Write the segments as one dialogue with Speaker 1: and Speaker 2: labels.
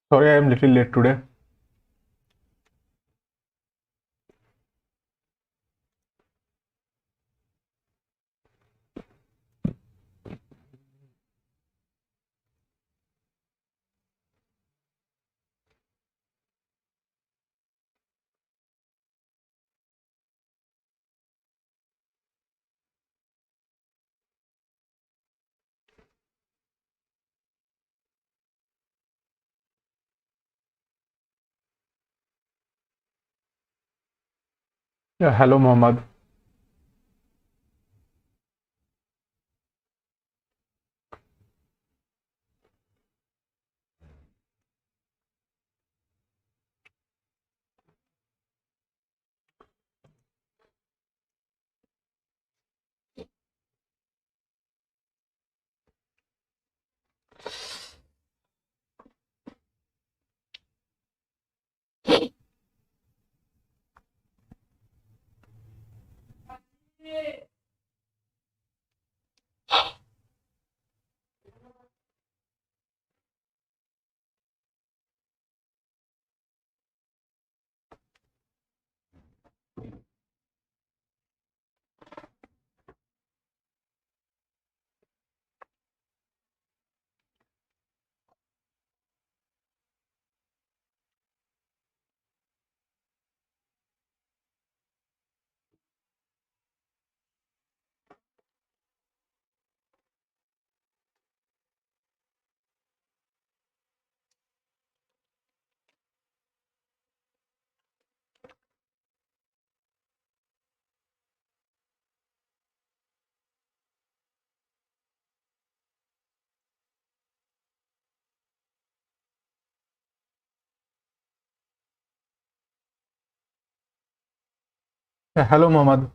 Speaker 1: Sorry, I am little late today. Yeah, hello, Mohammed. Yeah, hello, Mohammed.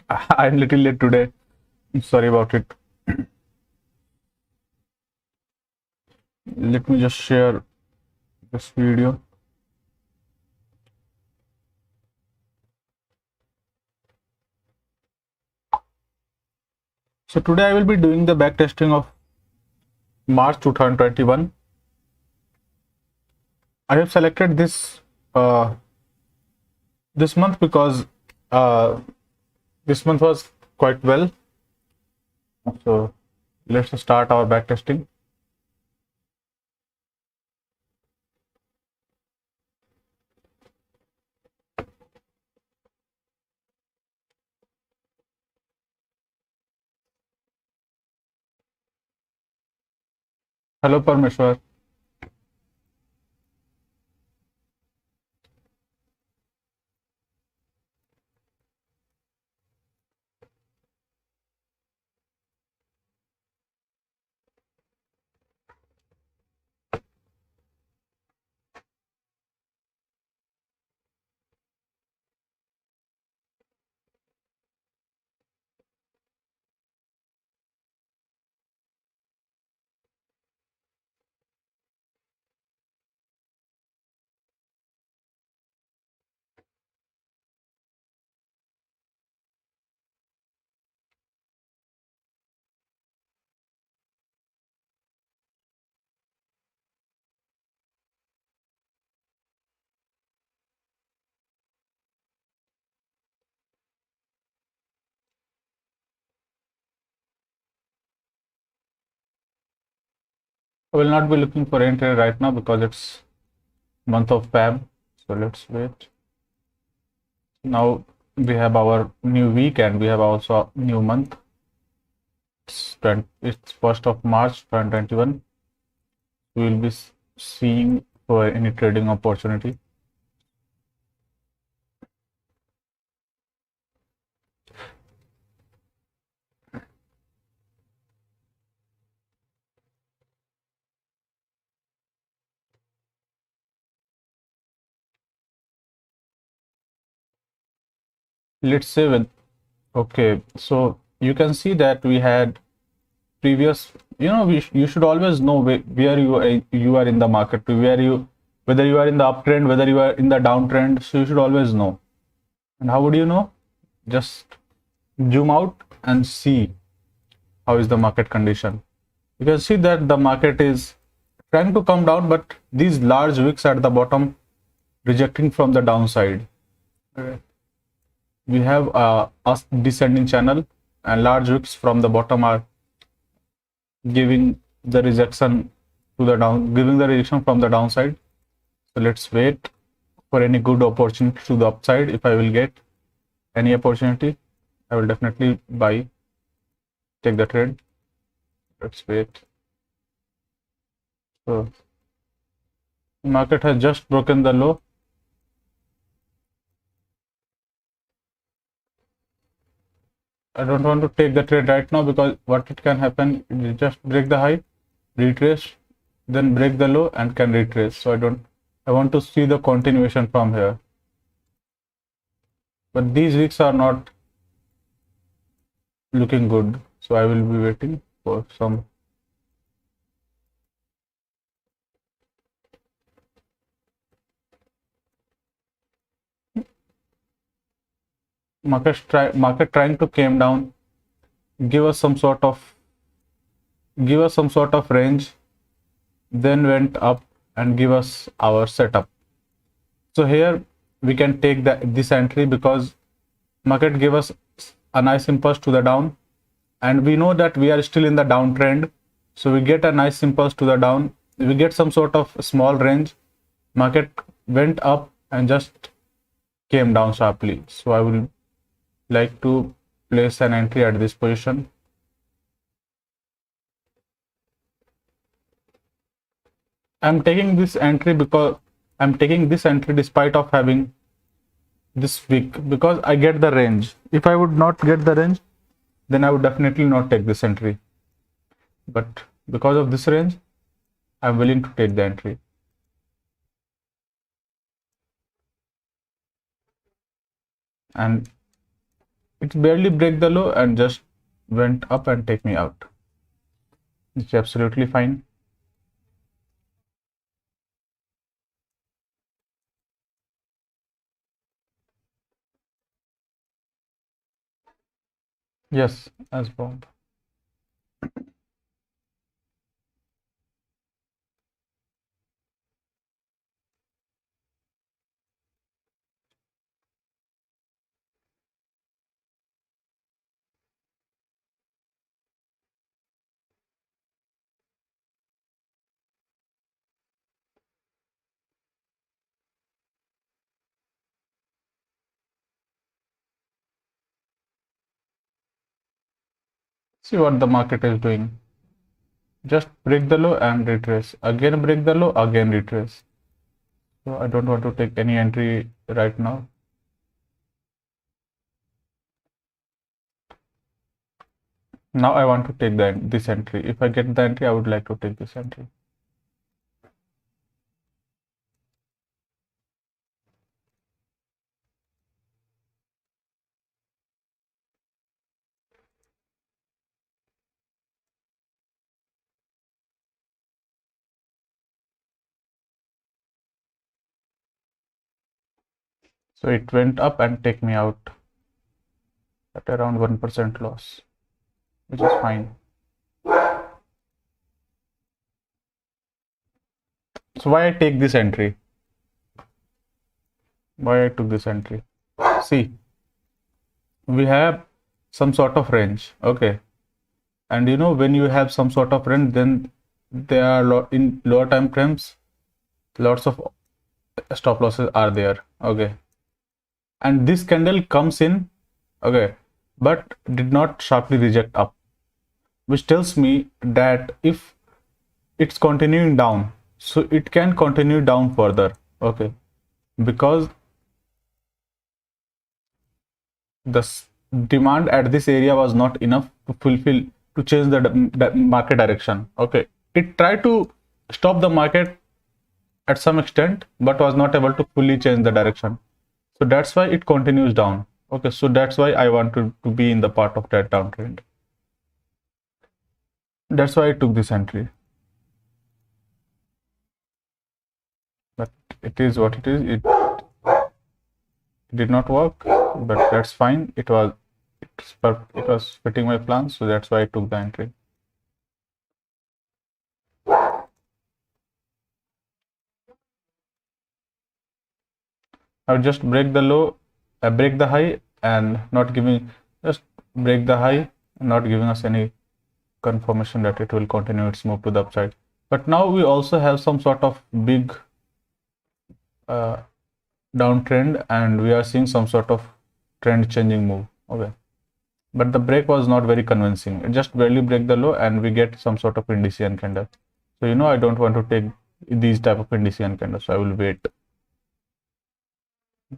Speaker 1: I'm little late today. Sorry about it. Let me just share this video. So today I will be doing the backtesting of March 2021. I have selected this month because uh, this month was quite well. So let's start our backtesting. Hello, Parmeshwar. I will not be looking for entry right now because it's month of Feb. So let's wait. Now we have our new week and we have also a new month. It's 1st of March 2021. We will be seeing for any trading opportunity. Let's say with okay, so you can see that we had previous, you should always know where you are in the market, whether you are in the uptrend, whether you are in the downtrend. So you should always know. And how would you know? Just zoom out and see how is the market condition. You can see that the market is trying to come down, but these large wicks at the bottom rejecting from the downside. We have a descending channel, and large wicks from the bottom are giving the rejection to the down, giving the rejection from the downside. So let's wait for any good opportunity to the upside. If I will get any opportunity, I will definitely buy, take the trade. Let's wait. So market has just broken the low. I don't want to take the trade right now, because what it can happen is just break the high, retrace, then break the low and can retrace. So I want to see the continuation from here. But these wicks are not looking good, so I will be waiting for some. Market trying to came down, give us some sort of range, then went up and give us our setup. So here we can take this entry, because market gave us a nice impulse to the down, and we know that we are still in the downtrend. So we get a nice impulse to the down, we get some sort of small range, market went up and just came down sharply. So I will like to place an entry at this position. I'm taking this entry despite of having this wick, because I get the range. If I would not get the range, then I would definitely not take this entry. But because of this range, I'm willing to take the entry. And it barely break the low and just went up and take me out. It's absolutely fine. Yes, as bomb. See what the market is doing. Just break the low and retrace. Again break the low, again retrace. So I don't want to take any entry right now. Now I want to take this entry. If I get the entry, I would like to take this entry. So it went up and take me out at around 1% loss, which is fine. So why I take this entry? Why I took this entry? See, we have some sort of range, okay, and you know, when you have some sort of range, then there are in lower time frames, lots of stop losses are there, okay, and this candle comes in, okay, but did not sharply reject up, which tells me that if it's continuing down, so it can continue down further, okay, because the demand at this area was not enough to change the market direction, okay. It tried to stop the market at some extent, but was not able to fully change the direction. So that's why it continues down, okay. So that's why I wanted to be in the part of that downtrend. That's why I took this entry. But it is what it is. It did not work, but that's fine. It was fitting my plans, so that's why I took the entry. I would just break the low, break the high, and not giving, just break the high, not giving us any confirmation that it will continue its move to the upside. But now we also have some sort of big uh, downtrend, and we are seeing some sort of trend changing move. Okay, but the break was not very convincing. It just barely break the low, and we get some sort of indecision candle. So I don't want to take these type of indecision candles, so I will wait.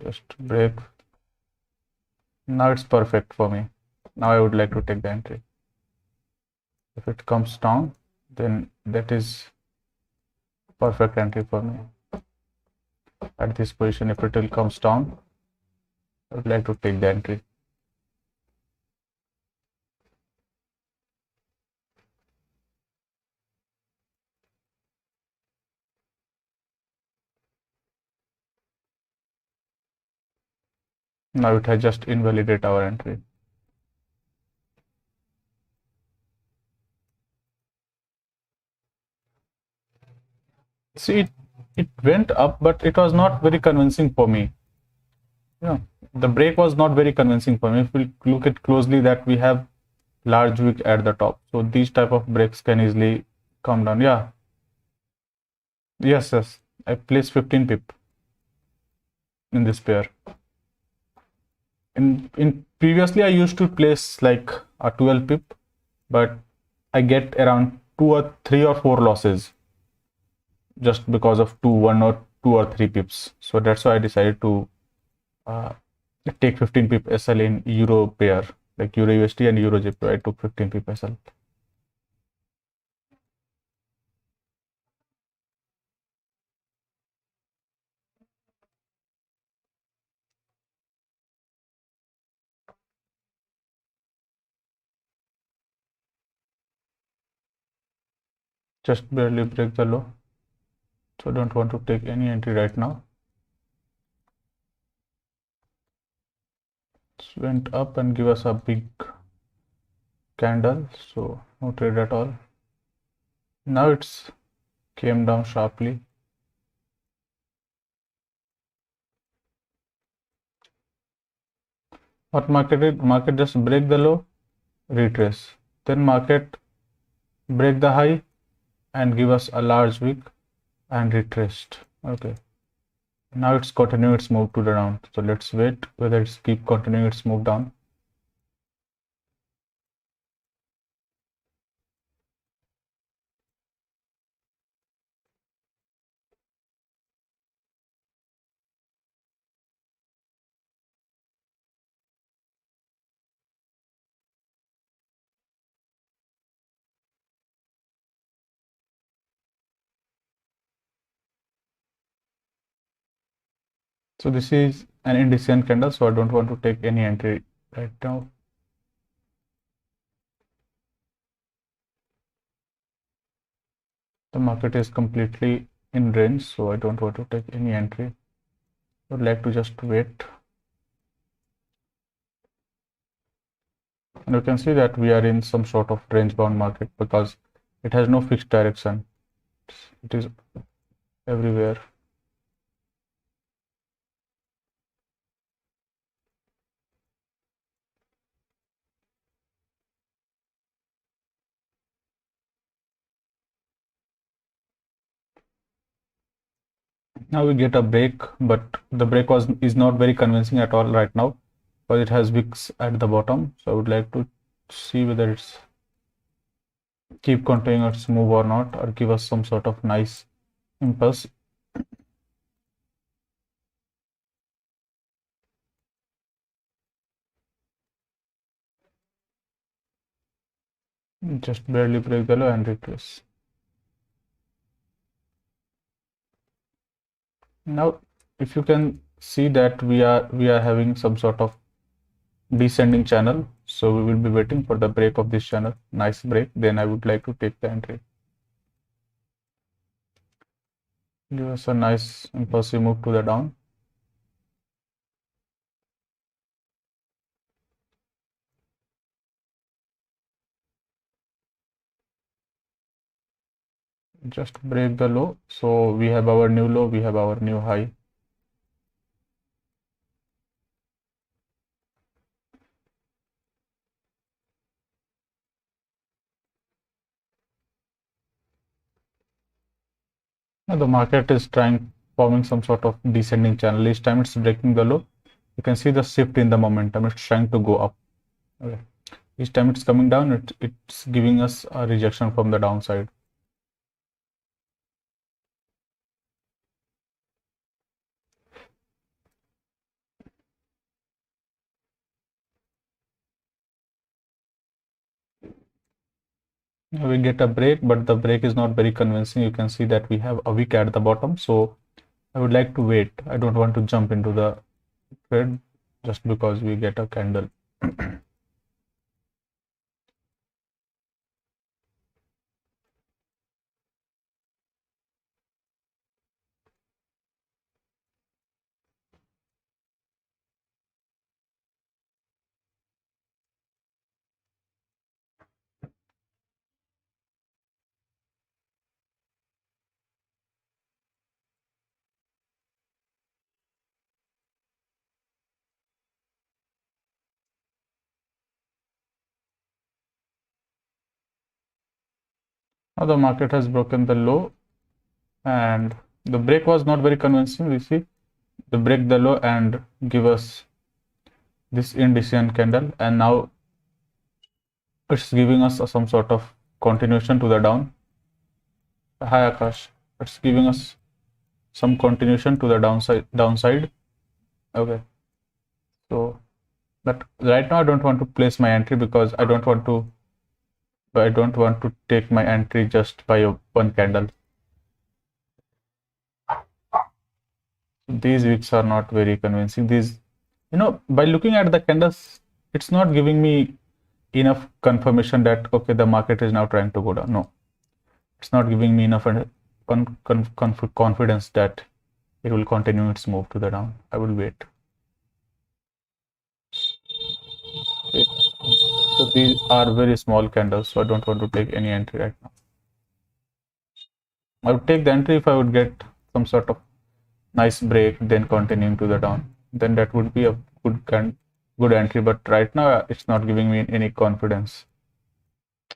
Speaker 1: Just break. Now it's perfect for me. Now I would like to take the entry. If it comes down, then that is perfect entry for me. At this position, if it will comes down, I would like to take the entry. Now it has just invalidated our entry. See, it went up, but it was not very convincing for me. Yeah, the break was not very convincing for me. If we look at closely, that we have large wick at the top, so these type of breaks can easily come down. Yeah, yes, I placed 15 pip in this pair. In previously I used to place like a 12 pip, but I get around 2 or 3 or 4 losses just because of 1 or 2 or 3 pips. So that's why I decided to uh, take 15 pip SL in euro pair, like euro USD and euro JPY. I took 15 pip SL. Just barely break the low, so don't want to take any entry right now. It went up and give us a big candle, so no trade at all. Now it's came down sharply. What market did? Market just break the low, retrace. Then market break the high and give us a large wick and retraced. Okay. Now it's continuing its move to the down. So let's wait whether it's keep continuing its move down. So this is an indecision candle, so I don't want to take any entry right now. The market is completely in range, so I don't want to take any entry. I would like to just wait. And you can see that we are in some sort of range bound market because it has no fixed direction. It is everywhere. Now we get a break, but the break is not very convincing at all right now, but it has wicks at the bottom. So I would like to see whether it's keep continuing its move or not, or give us some sort of nice impulse. Just barely break the low and retrace. Now, if you can see that we are having some sort of descending channel, so we will be waiting for the break of this channel. Nice break, then I would like to take the entry. Give us a nice impulsive move to the down. Just break the low, so we have our new low, we have our new high. Now the market is forming some sort of descending channel. Each time it's breaking the low, you can see the shift in the momentum. It's trying to go up. Okay. Each time it's coming down, it's giving us a rejection from the downside. We get a break, but the break is not very convincing. You can see that we have a wick at the bottom, so I would like to wait. I don't want to jump into the trade just because we get a candle. Now the market has broken the low, and the break was not very convincing. We see the break the low and give us this indecision candle, and now it's giving us some sort of continuation to the down. Hi Akash, it's giving us some continuation to the downside. Okay, so but right now I don't want to place my entry because I don't want to take my entry just by one candle. These wicks are not very convincing. These, by looking at the candles, it's not giving me enough confirmation that okay, the market is now trying to go down. No, it's not giving me enough confidence that it will continue its move to the down. I will wait. Okay. So these are very small candles, so I don't want to take any entry right now. I would take the entry if I would get some sort of nice break, then continuing to the down. Then that would be a good entry. But right now, it's not giving me any confidence.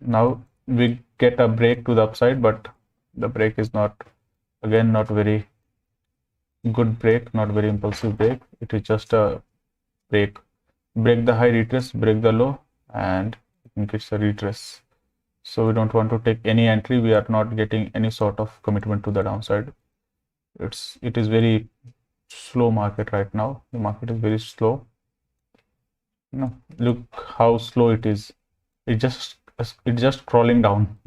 Speaker 1: Now we get a break to the upside, but the break is not very good break, not very impulsive break. It is just a break the high, retrace, break the low, and I think it's a retrace. So we don't want to take any entry. We are not getting any sort of commitment to the downside. It is very slow market right now. The market is very slow. Look how slow it is. It's just crawling down.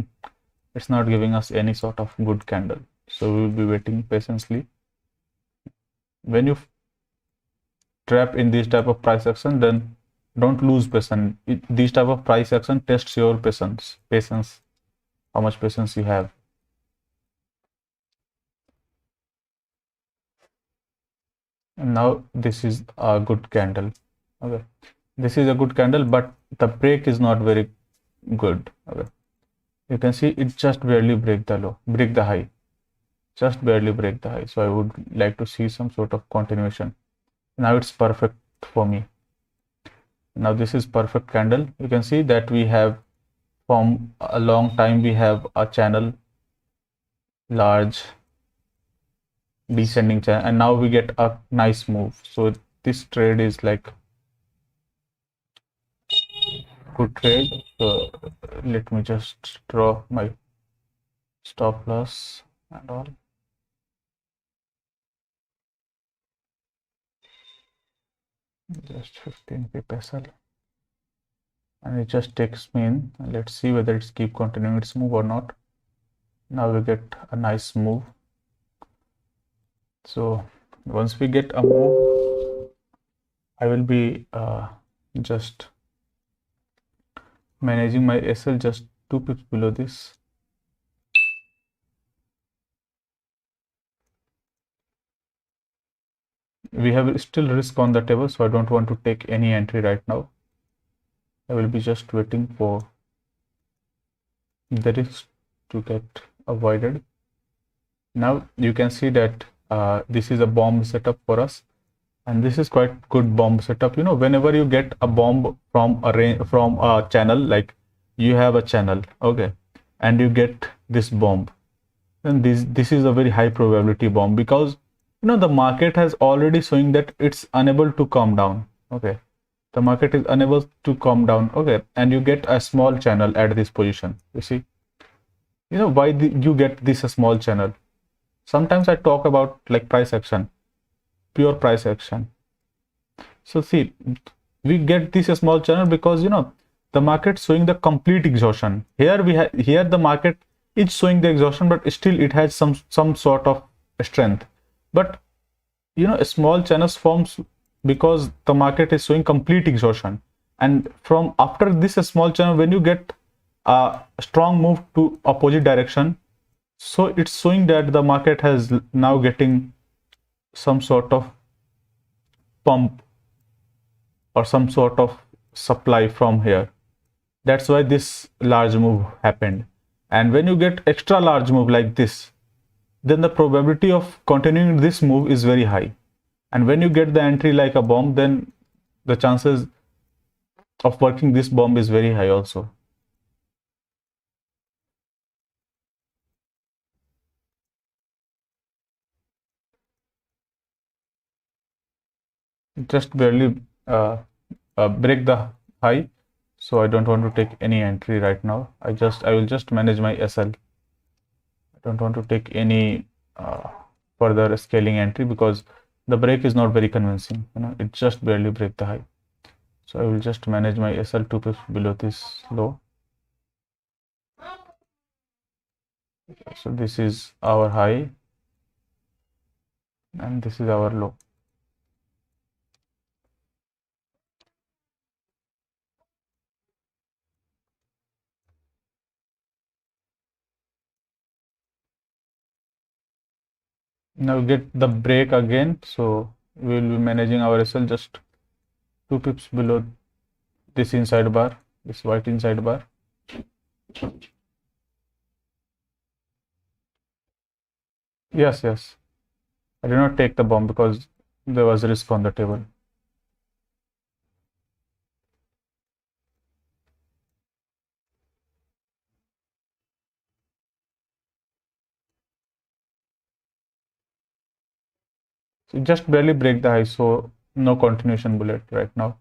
Speaker 1: It's not giving us any sort of good candle. So we will be waiting patiently. When you trap in this type of price action, then don't lose patience. This type of price action tests your patience, how much patience you have. And now this is a good candle. Okay, this is a good candle, but the break is not very good. Okay, you can see it just barely break the high, just barely break the high. So I would like to see some sort of continuation. Now it's perfect for me. Now this is perfect candle. You can see that we have from a long time we have a channel, large descending channel, and now we get a nice move. So this trade is like good trade. So let me just draw my stop loss and all. Just 15 pps, and it just takes me in. Let's see whether it's keep continuing its move or not. Now we get a nice move. So once we get a move, I will be just managing my SL just 2 pips below this. We have still risk on the table, so I don't want to take any entry right now. I will be just waiting for the risk to get avoided. Now you can see that this is a bomb setup for us, and this is quite good bomb setup. Whenever you get a bomb from a channel, like you have a channel, okay, and you get this bomb, then this is a very high probability bomb, because the market has already showing that it's unable to come down. Okay, the market is unable to come down. Okay, and you get a small channel at this position. You see, why you get this small channel. Sometimes I talk about like price action, pure price action. So see, we get this small channel because the market showing the complete exhaustion. Here we have, here the market is showing the exhaustion, but still it has some sort of strength. But a small channels forms because the market is showing complete exhaustion, and from after this small channel, when you get a strong move to opposite direction, so it's showing that the market has now getting some sort of pump or some sort of supply from here. That's why this large move happened. And when you get extra large move like this, then the probability of continuing this move is very high. And when you get the entry like a bomb, then the chances of working this bomb is very high also. Just barely break the high, so I don't want to take any entry right now. I will just manage my SL. I don't want to take any further scaling entry because the break is not very convincing. It just barely break the high. So I will just manage my SL 2 pips below this low. So this is our high and this is our low. Now get the break again, so we will be managing our SL just 2 pips below this inside bar, this white inside bar. Yes, I did not take the bomb because there was risk on the table. So just barely break the high, so no continuation bullet right now.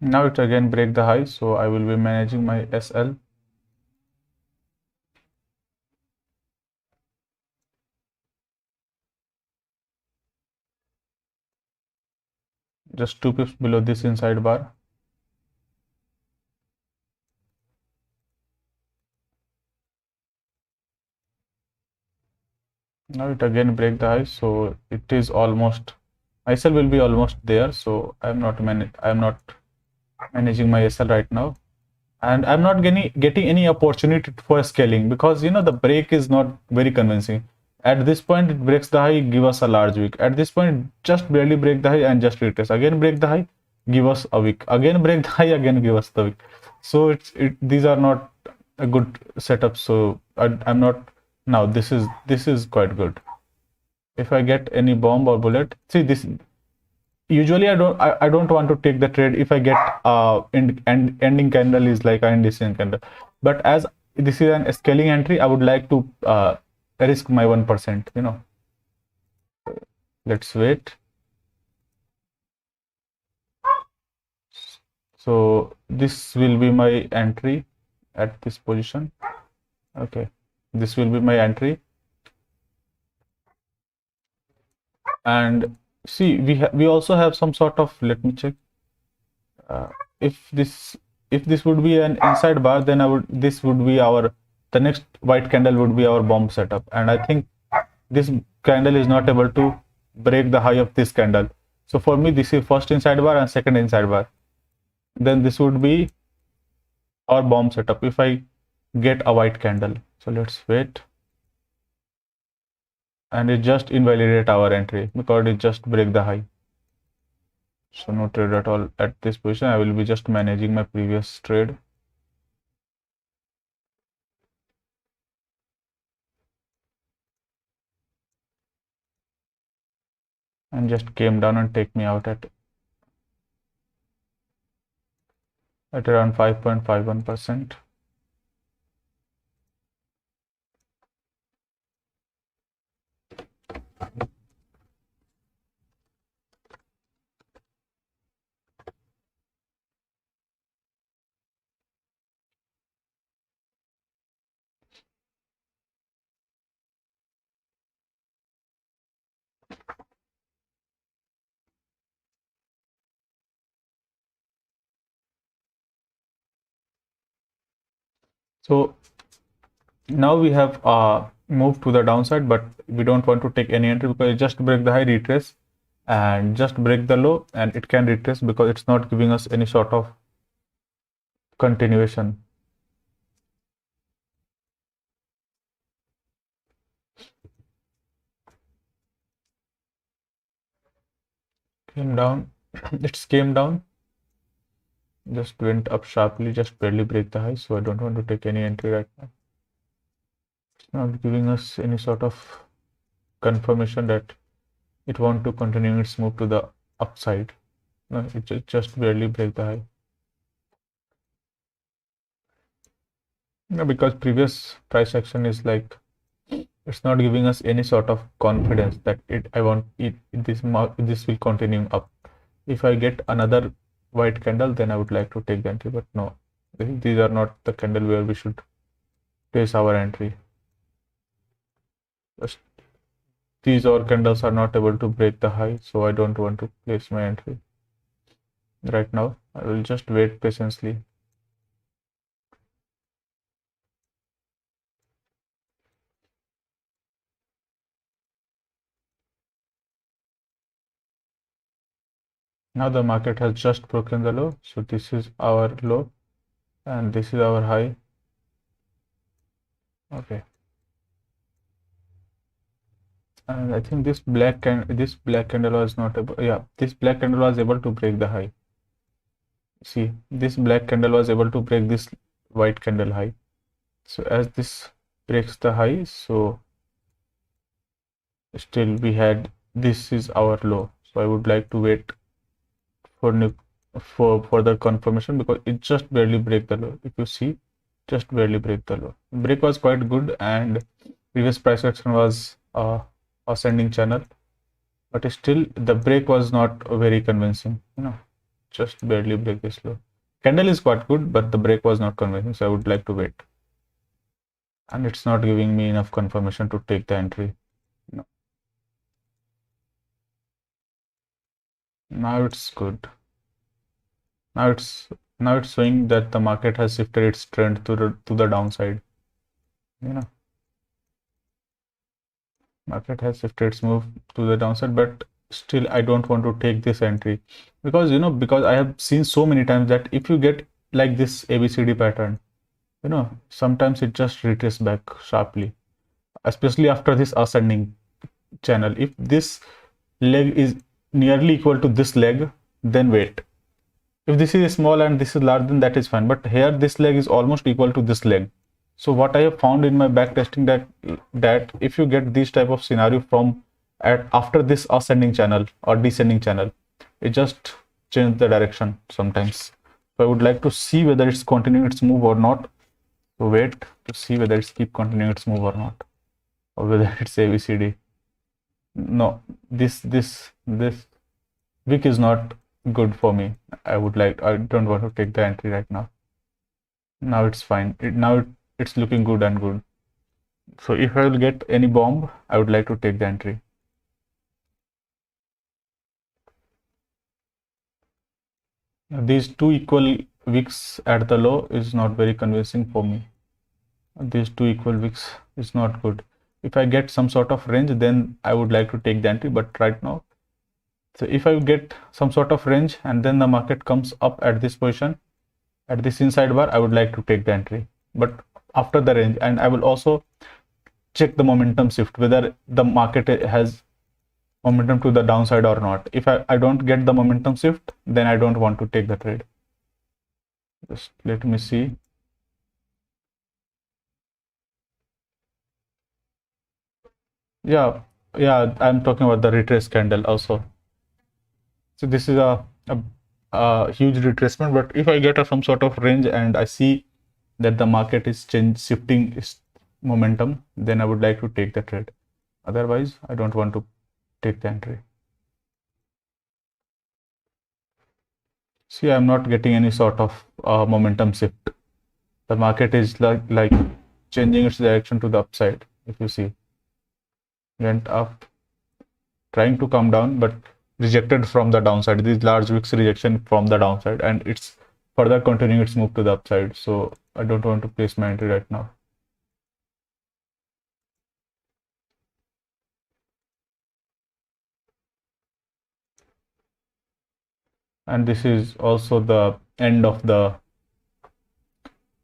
Speaker 1: Now it again break the high, so I will be managing my SL. Just 2 pips below this inside bar. Now it again break the high, so it is almost, SL will be almost there. So I'm not managing my SL right now, and I'm not getting any opportunity for scaling because the break is not very convincing. At this point it breaks the high, give us a large wick. At this point just barely break the high and just retrace. Again break the high, give us a wick. Again break the high, again give us the wick. So these are not a good setup. So I'm not, now this is quite good. If I get any bomb or bullet, see this, usually I don't want to take the trade if I get ending candle is like an indecent candle, but as this is an scaling entry, I would like to risk my 1%. Let's wait. So this will be my entry at this position. Okay, this will be my entry, and see we also have some sort of, let me check. If this would be an inside bar, then this would be the next white candle would be our bomb setup, and I think this candle is not able to break the high of this candle. So for me this is first inside bar and second inside bar, then this would be our bomb setup if I get a white candle. So let's wait, and it just invalidate our entry because it just break the high. So no trade at all at this position. I will be just managing my previous trade. And just came down and take me out at at around 5.51%. So now we have moved to the downside, but we don't want to take any entry because it just break the high, retrace, and just break the low, and it can retrace because it's not giving us any sort of continuation. Came down, it came down, just went up sharply, just barely break the high, so I don't want to take any entry right now. It's not giving us any sort of confirmation that it want to continue its move to the upside. No, it just barely break the high. No, because previous price action is like it's not giving us any sort of confidence that this will continue up. If I get another white candle, then I would like to take the entry, but no, these are not the candle where we should place our entry. Just these or candles are not able to break the high, so I don't want to place my entry right now. I will just wait patiently. Now the market has just broken the low, so this is our low and this is our high. Okay, and I think this black candle was not able, yeah, this black candle was able to break the high. See, this black candle was able to break this white candle high. So as this breaks the high, so still we had, this is our low, so I would like to wait for further confirmation because it just barely break the low. If you see, just barely break the low. Break was quite good and previous price action was ascending channel, but still the break was not very convincing, just barely break this low. Candle is quite good, but the break was not convincing, so I would like to wait. And it's not giving me enough confirmation to take the entry. No. Now it's good. Now it's showing that the market has shifted its trend to the downside. Market has shifted its move to the downside, but still I don't want to take this entry because because I have seen so many times that if you get like this ABCD pattern, sometimes it just retraces back sharply, especially after this ascending channel. If this leg is nearly equal to this leg, then wait. If this is small and this is large, then that is fine, but here this leg is almost equal to this leg. So what I have found in my back testing that if you get this type of scenario from after this ascending channel or descending channel, it just change the direction sometimes. So I would like to see whether it's continuing its move or not. So wait to see whether it's keep continuing its move or not, or whether it's ABCD. No, this week is not good for me. I don't want to take the entry right now. Now it's fine. It's looking good and good. So if I will get any bomb, I would like to take the entry. These two equal wicks at the low is not very convincing for me. These two equal wicks is not good. If I get some sort of range, then I would like to take the entry, but right now, so if I get some sort of range and then the market comes up at this position, at this inside bar, I would like to take the entry, but after the range. And I will also check the momentum shift, whether the market has momentum to the downside or not. If I don't get the momentum shift, then I don't want to take the trade. Just let me see. Yeah, I'm talking about the retrace candle also. So this is a huge retracement, but if I get some sort of range and I see that the market is shifting its momentum, then I would like to take the trade. Otherwise, I don't want to take the entry. See, I'm not getting any sort of momentum shift. The market is like changing its direction to the upside. If you see, went up, trying to come down, but rejected from the downside. This large wicks rejection from the downside, and it's further continuing its move to the upside. So I don't want to place my entry right now. And this is also the end of the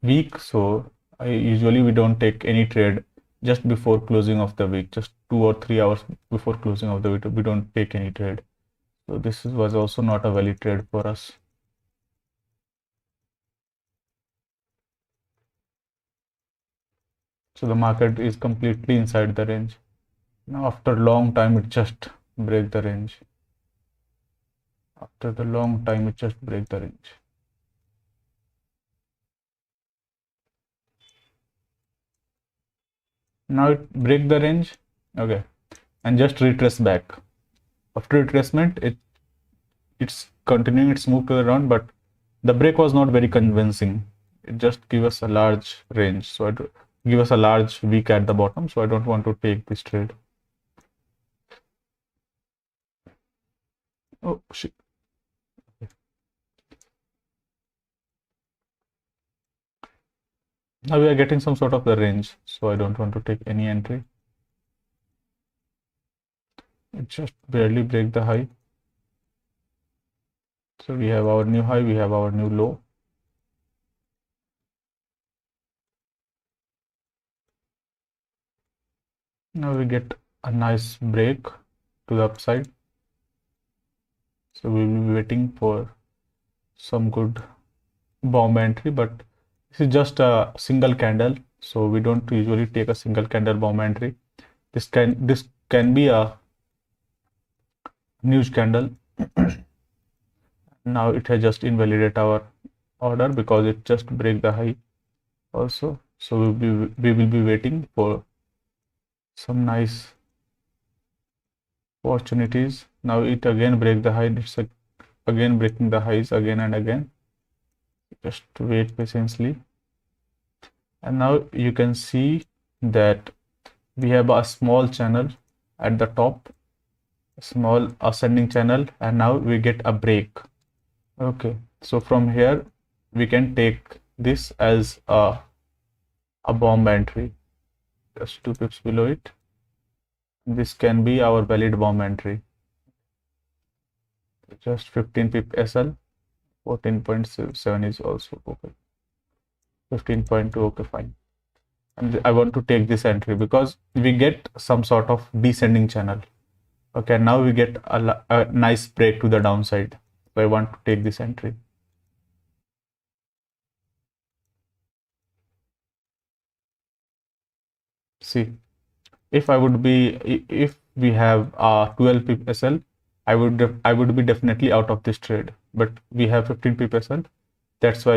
Speaker 1: week, so we don't take any trade just before closing of the week. Just 2 or 3 hours before closing of the week, we don't take any trade. So this was also not a valid trade for us. So the market is completely inside the range. Now after a long time, it just break the range. After the long time, it just break the range. Now it break the range, okay, and just retrace back. After retracement, it's continuing its move to the round, but the break was not very convincing. It just give us a large range, so it give us a large wick at the bottom. So I don't want to take this trade. Oh shit. Now we are getting some sort of the range, so I don't want to take any entry. It just barely break the high. So we have our new high, we have our new low. Now we get a nice break to the upside. So we will be waiting for some good bomb entry, but this is just a single candle, so we don't usually take a single candle bomb entry. This can be a huge candle. Now it has just invalidated our order because it just break the high also. So we will be waiting for some nice opportunities. Now it again break the high. It's again breaking the highs again and again. Just wait patiently. And now you can see that we have a small channel at the top, a small ascending channel, and now we get a break. Okay, so from here we can take this as a bomb entry, just 2 pips below it. This can be our valid bomb entry. Just 15 pip SL, 14.7 is also okay. 15.2, okay, fine. And I want to take this entry because we get some sort of descending channel. Okay, now we get a nice break to the downside. So I want to take this entry. See, if we have a 12 pip SL, I would be definitely out of this trade. But we have 15 pip SL. That's why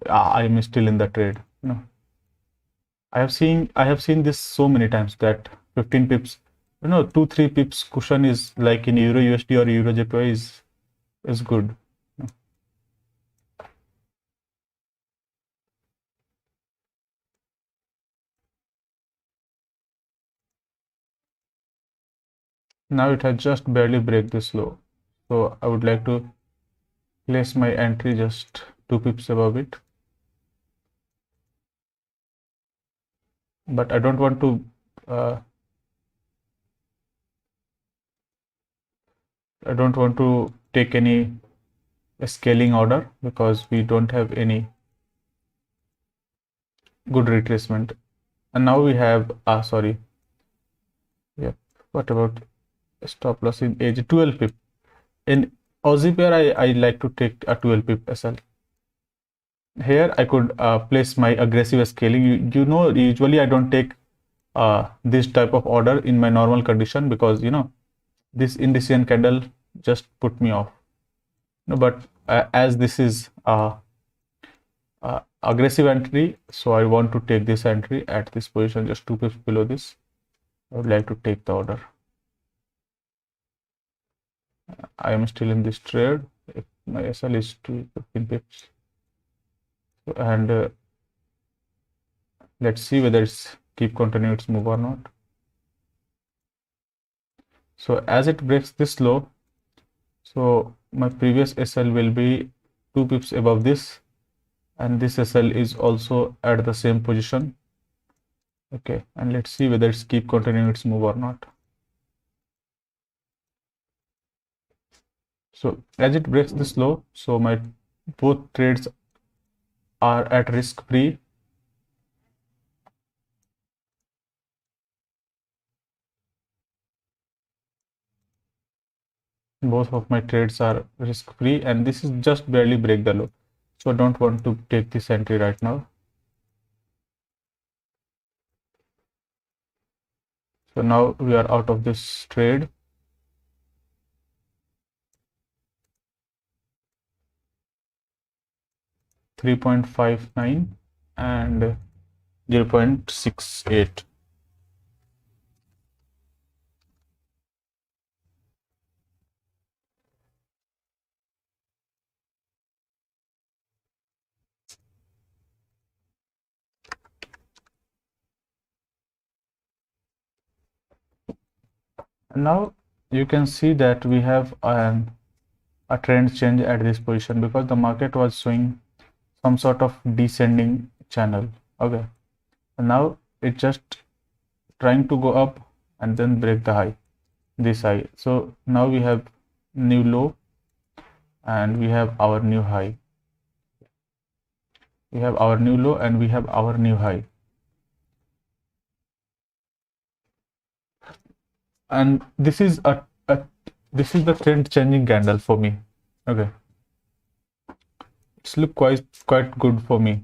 Speaker 1: I'm still in the trade. No, I have seen this so many times that 15 pips, 2-3 pips cushion is like in Euro USD or Euro JPY is good. Now it has just barely break this low, so I would like to place my entry just 2 pips above it. But I don't want to take any scaling order because we don't have any good retracement. And now we have sorry, yep, what about stop loss in age 12 pip? In Aussie pair, I like to take a 12 pip SL. Here I could place my aggressive scaling. Usually I don't take this type of order in my normal condition because this indecision candle just put me off. No, but as this is aggressive entry, so I want to take this entry at this position, just 2 pips below this. I would like to take the order. I am still in this trade. If my SL is 15 pips, and let's see whether it's keep continuing its move or not. So as it breaks this low, so my previous SL will be 2 pips above this, and this SL is also at the same position. Okay, and let's see whether it's keep continuing its move or not. So as it breaks this low, so my both trades are at risk free. Both of my trades are risk free, and this is just barely break the low, so I don't want to take this entry right now. So now we are out of this trade. $3.59 and 0.68. Now you can see that we have a trend change at this position, because the market was showing some sort of descending channel. Okay, and now it just trying to go up and then break the high, this high. So now we have new low and we have our new high. We have our new low and we have our new high. And this is this is the trend changing candle for me. Okay, it's look quite good for me.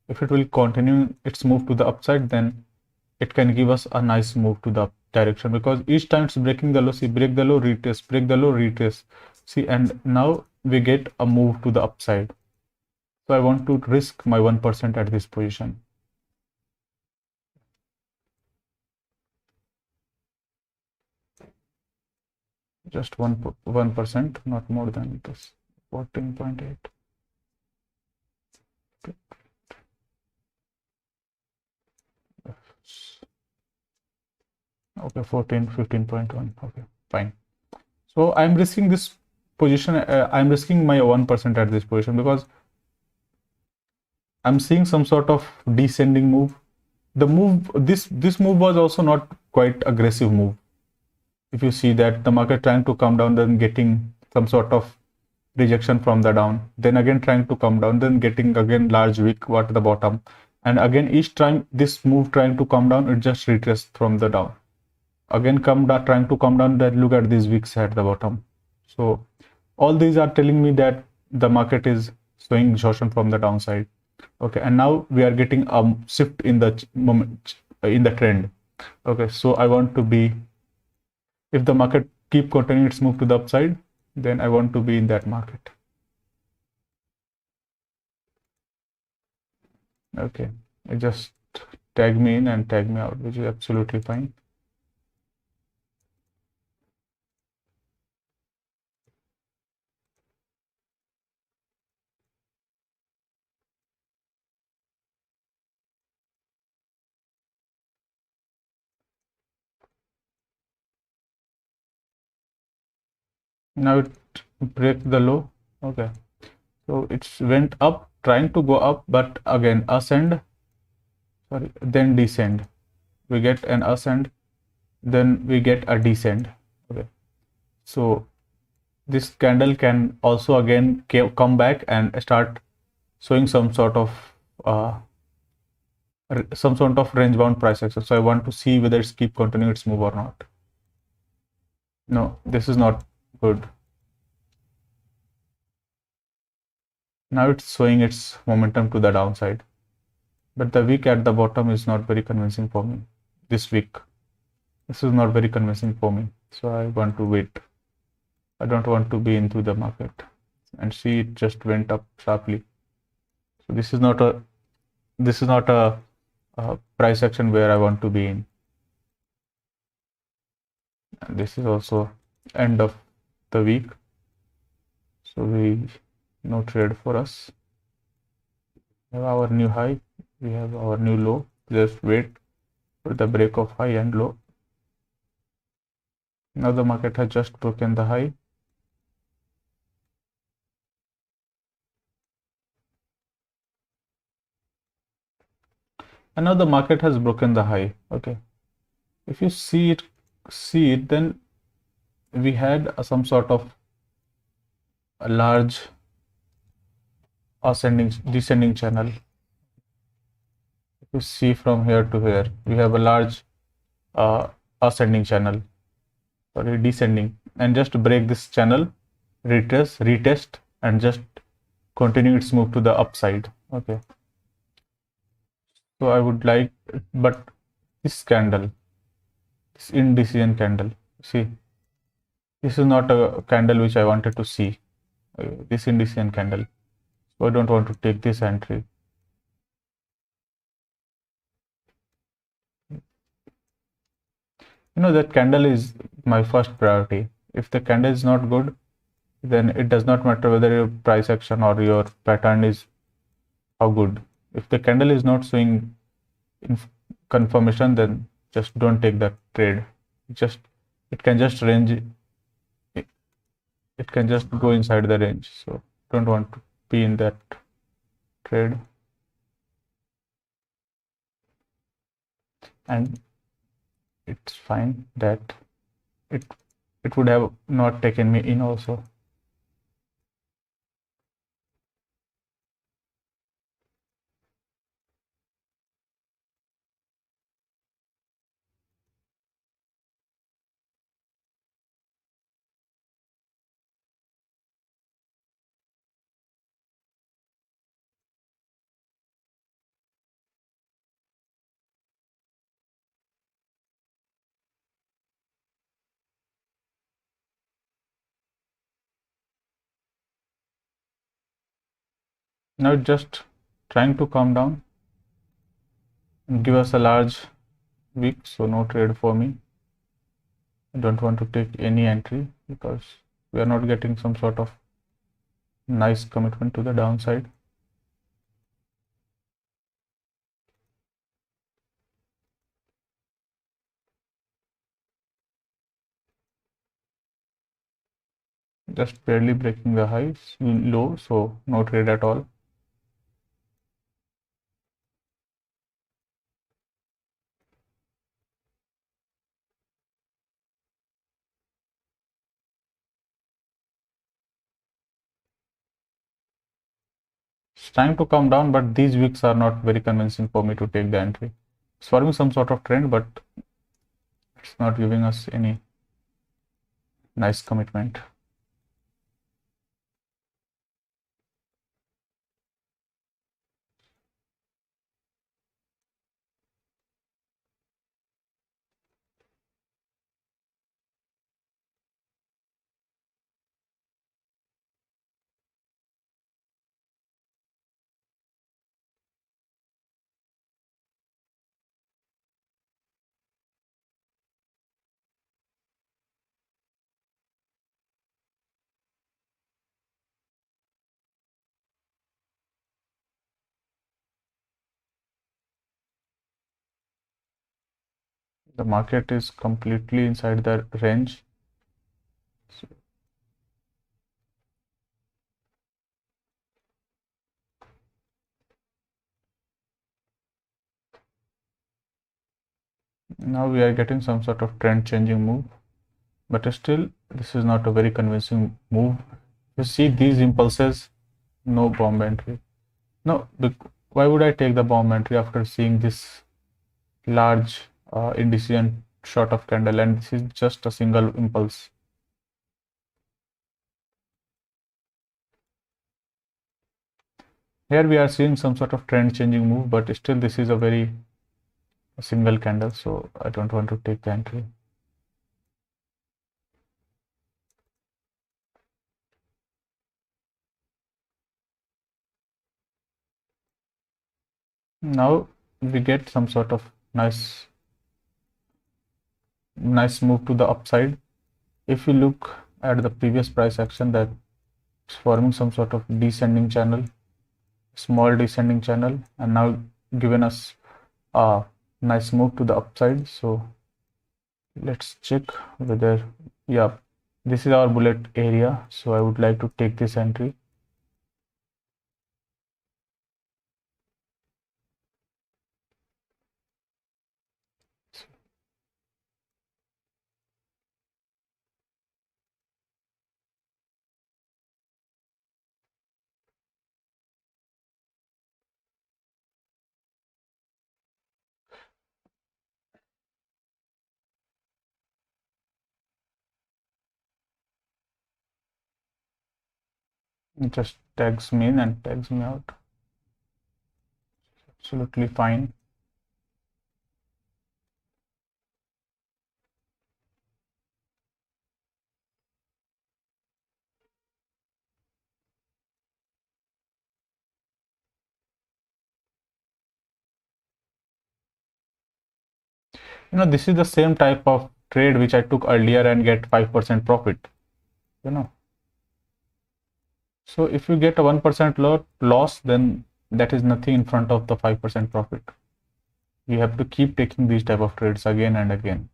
Speaker 1: If it will continue its move to the upside, then it can give us a nice move to the up direction, because each time it's breaking the low, see, break the low, retest, break the low, retest, see, and now we get a move to the upside. So I want to risk my 1% at this position. Just 1%, not more than this. 14.8. Okay, 15.1. Okay, fine. So I'm risking this position. I'm risking my 1% at this position, because I'm seeing some sort of descending move. The move, this move was also not quite aggressive move. If you see that the market trying to come down, then getting some sort of rejection from the down, then again trying to come down, then getting again large wick at the bottom, and again each time this move trying to come down, it just retraces from the down, again come down, trying to come down, then look at these wicks at the bottom. So all these are telling me that the market is showing exhaustion from the downside. Okay, and now we are getting a shift in the moment in the trend. Okay, so I want to be, if the market keep continuing its move to the upside, then I want to be in that market. Okay, I just tag me in and tag me out, which is absolutely fine. Now it break the low. Okay, so it's went up, trying to go up, but again ascend, sorry, then descend. We get an ascend, then we get a descend. Okay, so this candle can also again come back and start showing some sort of range bound price action. So I want to see whether it's keep continuing its move or not. No, this is not good. Now it's showing its momentum to the downside, but the wick at the bottom is not very convincing for me. This wick, this is not very convincing for me, so I want to wait. I don't want to be into the market. and see it just went up sharply. So this is not a price action where I want to be in. And this is also end of the week, so no trade for us. We have our new high, we have our new low. Just wait for the break of high and low. Now the market has just broken the high. And now the market has broken the high. Okay, if you see it, then we had some sort of a large descending channel. If you see from here to here, we have a large ascending channel, sorry, descending, and just break this channel, retest, and just continue its move to the upside. Okay, so I would like, but this candle, this indecision candle, see, this is not a candle which I wanted to see. This indecision candle, so I don't want to take this entry. That candle is my first priority. If the candle is not good, then it does not matter whether your price action or your pattern is how good. If the candle is not showing confirmation, then just don't take that trade. It can just range, it can just go inside the range, so don't want to be in that trade. And it's fine that it would have not taken me in also. Now it's just trying to calm down and give us a large wick, so no trade for me. I don't want to take any entry because we are not getting some sort of nice commitment to the downside. Just barely breaking the highs low, so no trade at all. It's trying to come down, but these wicks are not very convincing for me to take the entry. It's forming some sort of trend, but it's not giving us any nice commitment. The market is completely inside the range. So now we are getting some sort of trend changing move, but still this is not a very convincing move. You see these impulses, no bomb entry. No, why would I take the bomb entry after seeing this large indecision short of candle, and this is just a single impulse. Here we are seeing some sort of trend changing move, but still this is a single candle, so I don't want to take the entry. Now we get some sort of nice move to the upside. If you look at the previous price action, that it's forming some sort of descending channel, small descending channel, and now given us a nice move to the upside. So let's check whether, yeah, this is our bullet area. So I would like to take this entry. It just tags me in and tags me out. Absolutely fine. This is the same type of trade which I took earlier and get 5% profit. So if you get a 1% loss, then that is nothing in front of the 5% profit. You have to keep taking these type of trades again and again.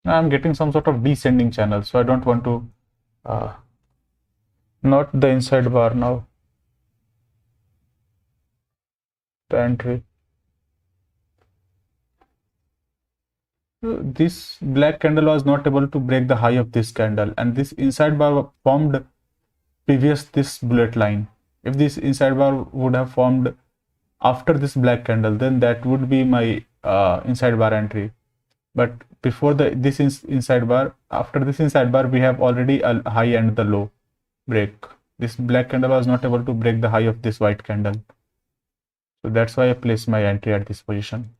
Speaker 1: Now I'm getting some sort of descending channel, so I don't want to not the inside bar now. The entry. This black candle was not able to break the high of this candle, and this inside bar formed previous this bullet line. If this inside bar would have formed after this black candle, then that would be my inside bar entry. But before this inside bar, after this inside bar, we have already a high and the low break. This black candle was not able to break the high of this white candle. So that's why I placed my entry at this position.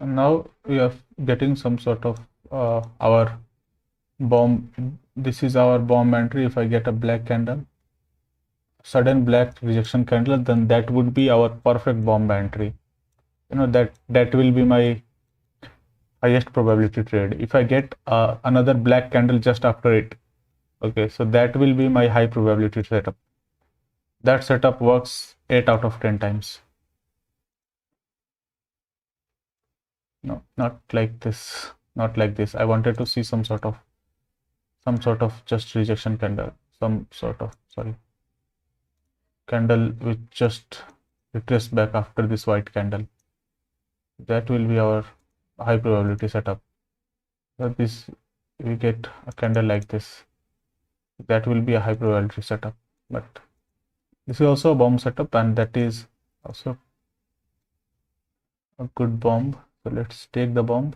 Speaker 1: And now we are getting some sort of our bomb. This is our bomb entry. If I get a black candle, sudden black rejection candle, then that would be our perfect bomb entry. That will be my highest probability trade. If I get another black candle just after it, okay, so that will be my high probability setup. That setup works 8 out of 10 times. No, not like this. Not like this. I wanted to see some sort of just rejection candle, candle which just retrace back after this white candle. That will be our high probability setup. So this, we get a candle like this, that will be a high probability setup. But this is also a bomb setup, and that is also a good bomb. So let's take the bomb.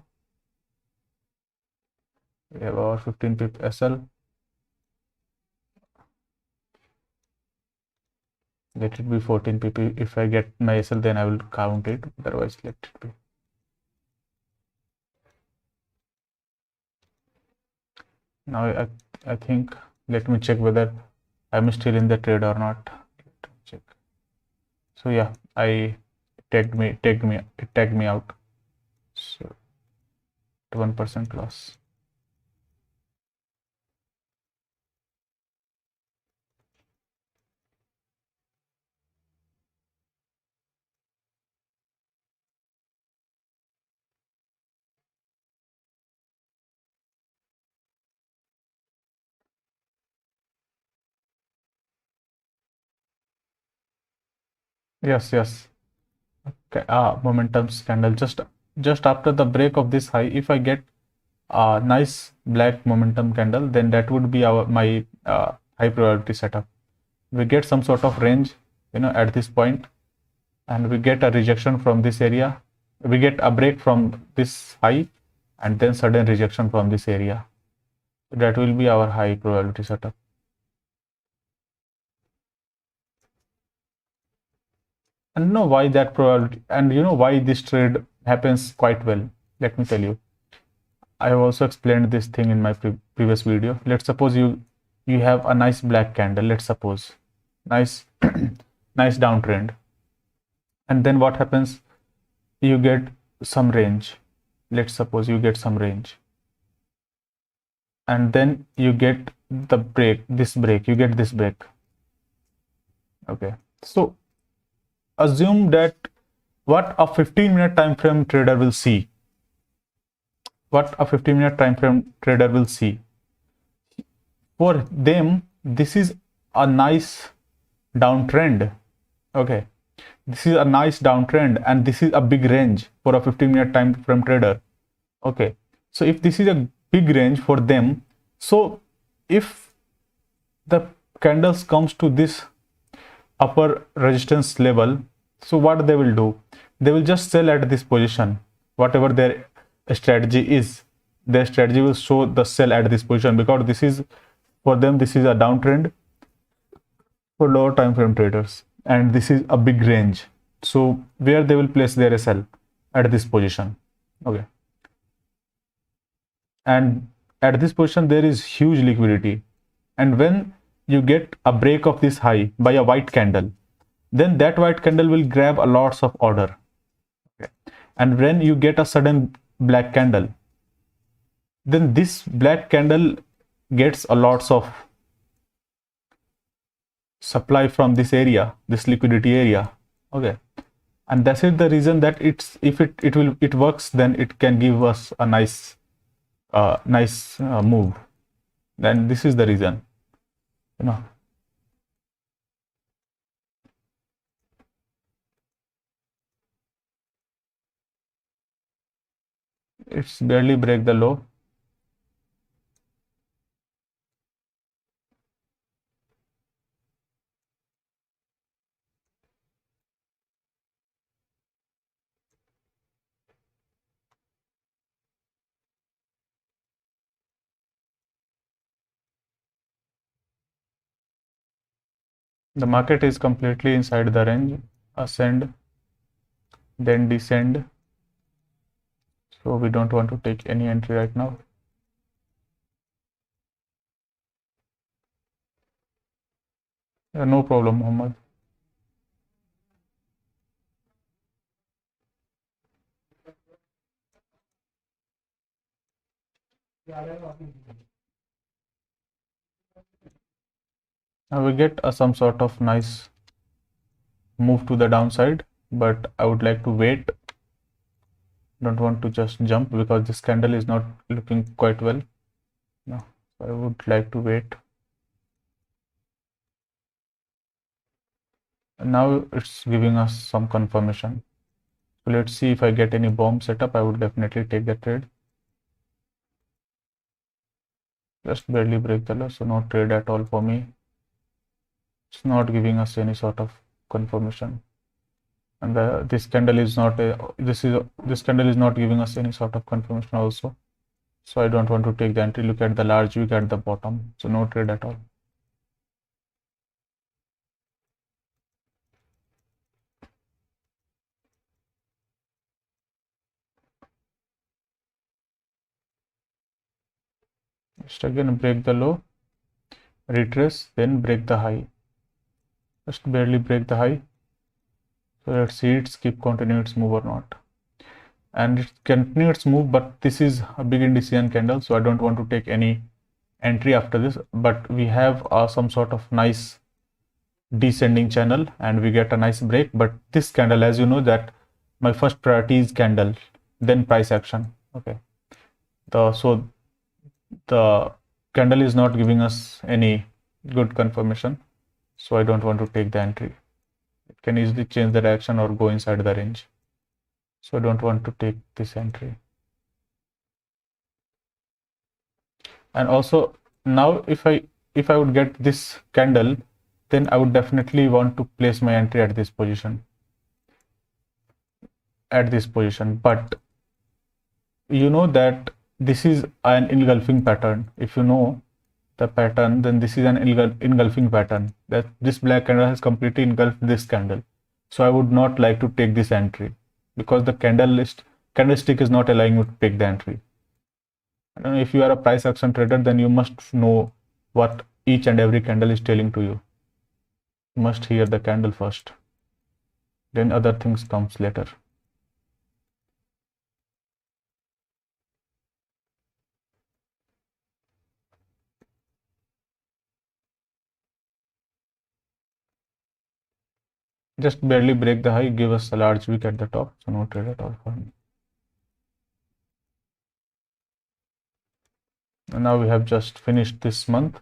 Speaker 1: We have our 15 pip SL. Let it be 14 pp. If I get my SL, then I will count it. Otherwise, let it be. Now I think, let me check whether I'm still in the trade or not. Let me check. So yeah, it tagged me out. So 1% loss. Yes. Okay, momentum candle just after the break of this high. If I get a nice black momentum candle, then that would be my high probability setup. We get some sort of range, at this point, and we get a rejection from this area. We get a break from this high, and then sudden rejection from this area. That will be our high probability setup. And know why that probability, and you know why this trade happens quite well. Let me tell you. I have also explained this thing in my previous video. Let's suppose you have a nice black candle. Let's suppose nice nice downtrend, and then what happens? You get some range. Let's suppose you get some range, and then you get the break. This break, you get this break. Okay, so assume that what a 15-minute time frame trader will see. What a 15-minute time frame trader will see. For them, this is a nice downtrend. Okay, this is a nice downtrend, and this is a big range for a 15-minute time frame trader. Okay, so if this is a big range for them, so if the candles comes to this upper resistance level, so what they will do, they will just sell at this position. Whatever their strategy is, their strategy will show the sell at this position, because this is, for them, this is a downtrend for lower time frame traders, and this is a big range. So where they will place their sell at this position. Okay, and at this position there is huge liquidity, and when you get a break of this high by a white candle, then that white candle will grab a lots of order. Okay, and when you get a sudden black candle, then this black candle gets a lots of supply from this area, this liquidity area. Okay, and that's it, the reason that it's, if it works, then it can give us a nice move. Then this is the reason, you know. It's barely break the low. The market is completely inside the range, ascend, then descend. So we don't want to take any entry right now. No problem, Mohammed. Now we get some sort of nice move to the downside, but I would like to wait. Don't want to just jump because this candle is not looking quite well. No, so I would like to wait. And now it's giving us some confirmation. So let's see, if I get any bomb setup, I would definitely take the trade. Just barely break the low, so no trade at all for me. It's not giving us any sort of confirmation, and this candle is not this candle is not giving us any sort of confirmation also. So I don't want to take the entry. Look at the large wick at the bottom, so no trade at all. Just again break the low, retrace, then break the high. Just barely break the high. So let's see it's continue its move or not. And it continue its move, but this is a big indecision candle, so I don't want to take any entry after this. But we have some sort of nice descending channel, and we get a nice break. But this candle, as you know, that my first priority is candle, then price action. Okay, so the candle is not giving us any good confirmation, so I don't want to take the entry. It can easily change the direction or go inside the range, so I don't want to take this entry. And also now if I would get this candle, then I would definitely want to place my entry at this position, but you know that this is an engulfing pattern. If you know the pattern, then this is an engulfing pattern, that this black candle has completely engulfed this candle. So I would not like to take this entry because the candlestick is not allowing you to take the entry. I don't know, if you are a price action trader, then you must know what each and every candle is telling to you. You must hear the candle first, then other things comes later. Just barely break the high, give us a large wick at the top, so no trade at all for me. And now we have just finished this month.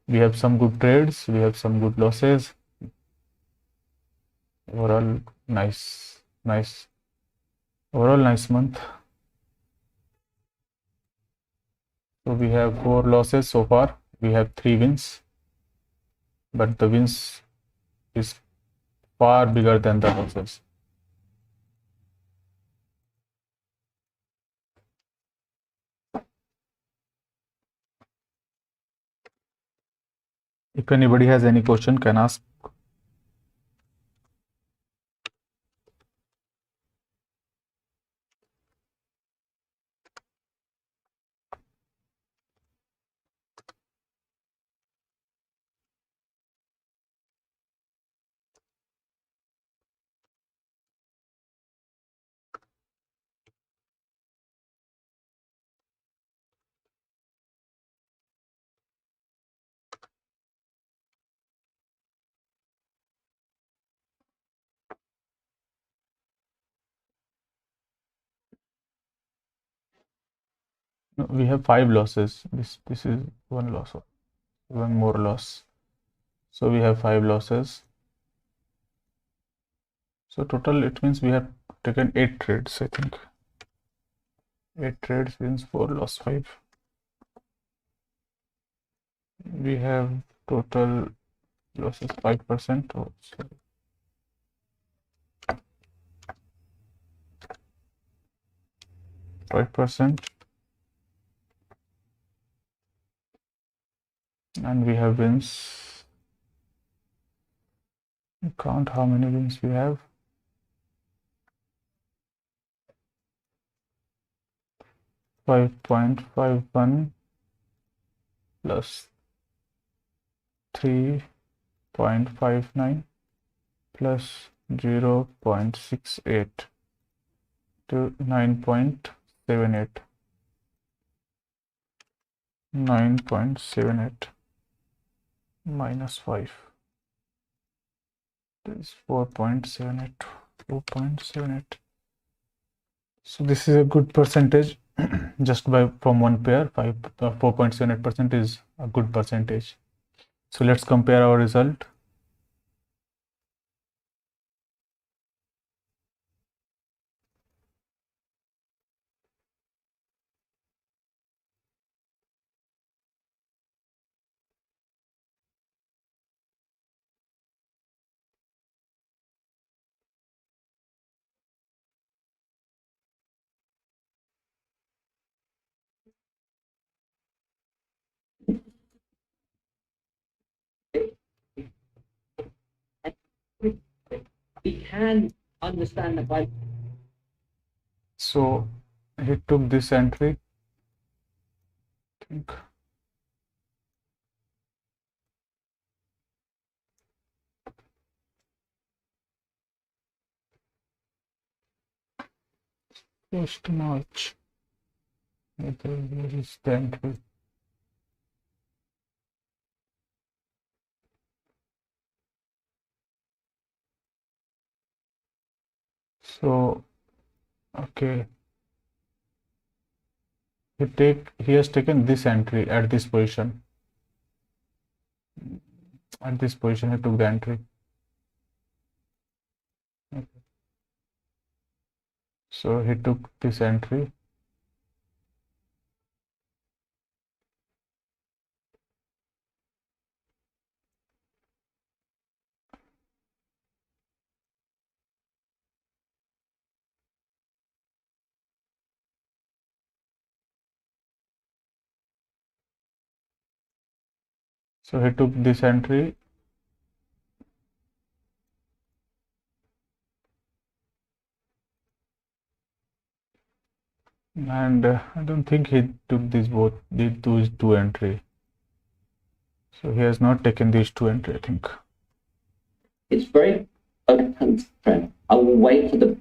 Speaker 1: We have some good trades, we have some good losses. Overall, nice overall nice month. So we have 4 losses so far. We have 3 wins, but the wins is far bigger than the losses. If anybody has any question, can ask. No, we have 5 losses. This is one loss, one more loss. So we have 5 losses. So total it means we have taken 8 trades, I think. 8 trades wins 4 loss 5. We have total losses 5%. Oh, sorry. 5%. And we have wins. Count how many wins we have. 5.51 plus 3.59 plus 0.68 to 9.78. 9.78 minus 5. This is 4.78. 4.78. So this is a good percentage. Just by from one pair, 4.78% is a good percentage. So let's compare our result.
Speaker 2: We can understand the Bible.
Speaker 1: So he took this entry. I think first March. Where is the entry? So okay, he has taken this entry at this position. At this position, he took the entry. Okay. So he took this entry. So he took this entry. And I don't think he took those two entry. So he has not taken these two entry, I think.
Speaker 2: It's very open trend. I will wait for the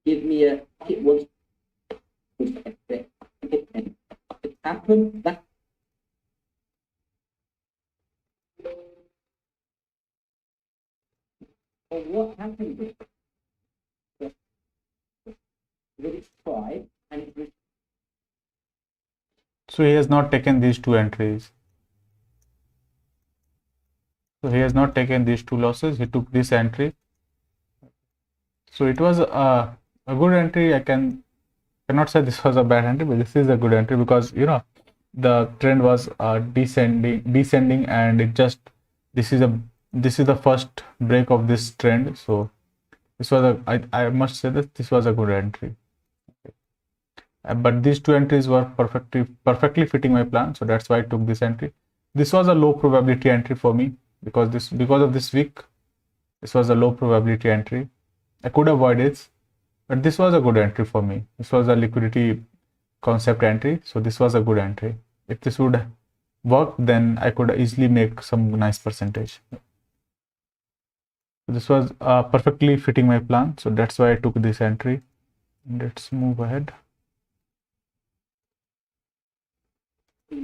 Speaker 2: give me a it was it happened that or what happened with it's tried and it was
Speaker 1: So he has not taken these two entries. So he has not taken these two losses. He took this entry. So it was a good entry. I cannot say this was a bad entry, but this is a good entry because the trend was descending, and this is the first break of this trend. So this was I must say that this was a good entry. But these two entries were perfectly fitting my plan, so that's why I took this entry. This was a low probability entry for me because of this week. This was a low probability entry. I could avoid it, but this was a good entry for me. This was a liquidity concept entry, so this was a good entry. If this would work, then I could easily make some nice percentage. This was perfectly fitting my plan, so that's why I took this entry. Let's move ahead.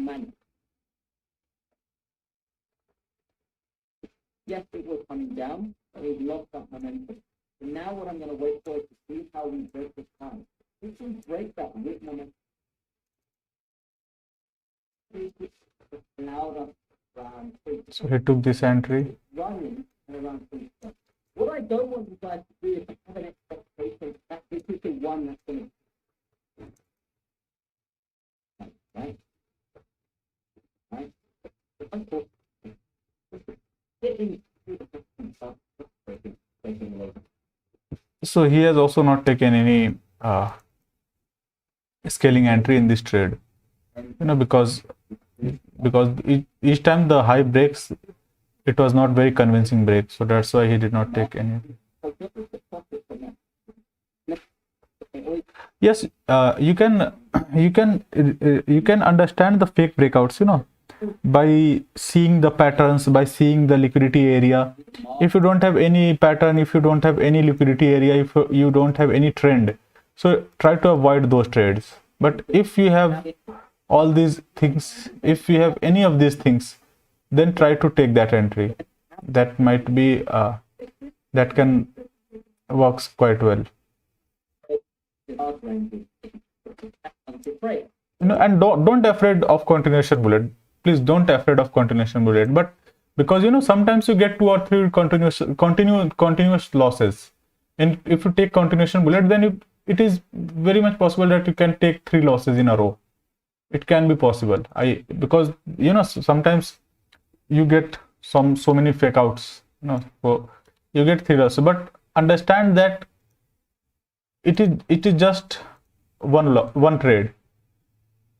Speaker 2: money. Yes, it was coming down, but it lost that momentum. So now what I'm going to wait for is to see how we break this time. If we break that with momentum, allowed us around 3.
Speaker 1: So he took this entry.
Speaker 2: Running around 3. What I don't want you guys to do is to have an expectation that this is the one that's going to right?
Speaker 1: So he has also not taken any scaling entry in this trade, because each time the high breaks, it was not very convincing break, so that's why he did not take any. Yes, you can understand the fake breakouts, by seeing the patterns, by seeing the liquidity area. If you don't have any pattern, if you don't have any liquidity area, if you don't have any trend, so try to avoid those trades. But if you have all these things, if you have any of these things, then try to take that entry. That might be that can works quite well. And don't afraid of continuation bullet. Please don't afraid of continuation bullet. But because sometimes you get 2 or 3 continuous losses, and if you take continuation bullet, then it is very much possible that you can take 3 losses in a row. It can be possible. Because sometimes you get so many fake outs. So you get 3 losses, but understand that it is just one trade.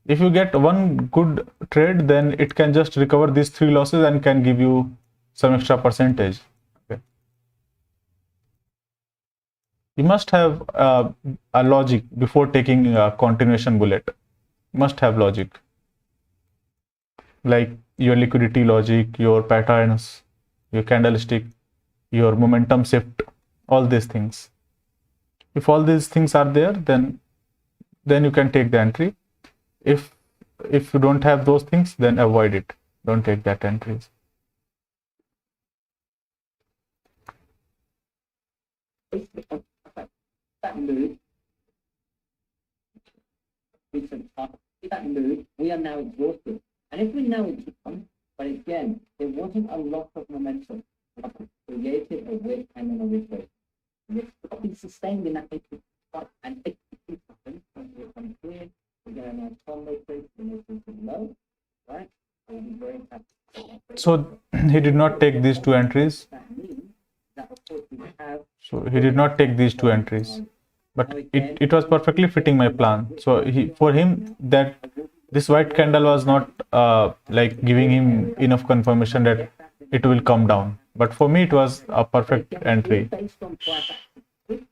Speaker 1: If you get one good trade, then it can just recover these 3 losses and can give you some extra percentage. Okay. You must have a logic before taking a continuation bullet. You must have logic, like your liquidity logic, your patterns, your candlestick, your momentum shift, all these things. If all these things are there, then you can take the entry. If you don't have those things, then avoid it. Don't take that entries.
Speaker 2: That move, that move, we are now exhausted. And if we now exhausted, but again, there wasn't a lot of momentum. Created a wick and then a retrace. It's been sustained in that 80 spot and 80 seconds when we're clear.
Speaker 1: So he did not take these two entries.
Speaker 2: That means that of course we have
Speaker 1: So he did not take these two entries, but it was perfectly fitting my plan. So for him, that this white candle was not like giving him enough confirmation that it will come down. But for me, it was a perfect entry,
Speaker 2: based on price action.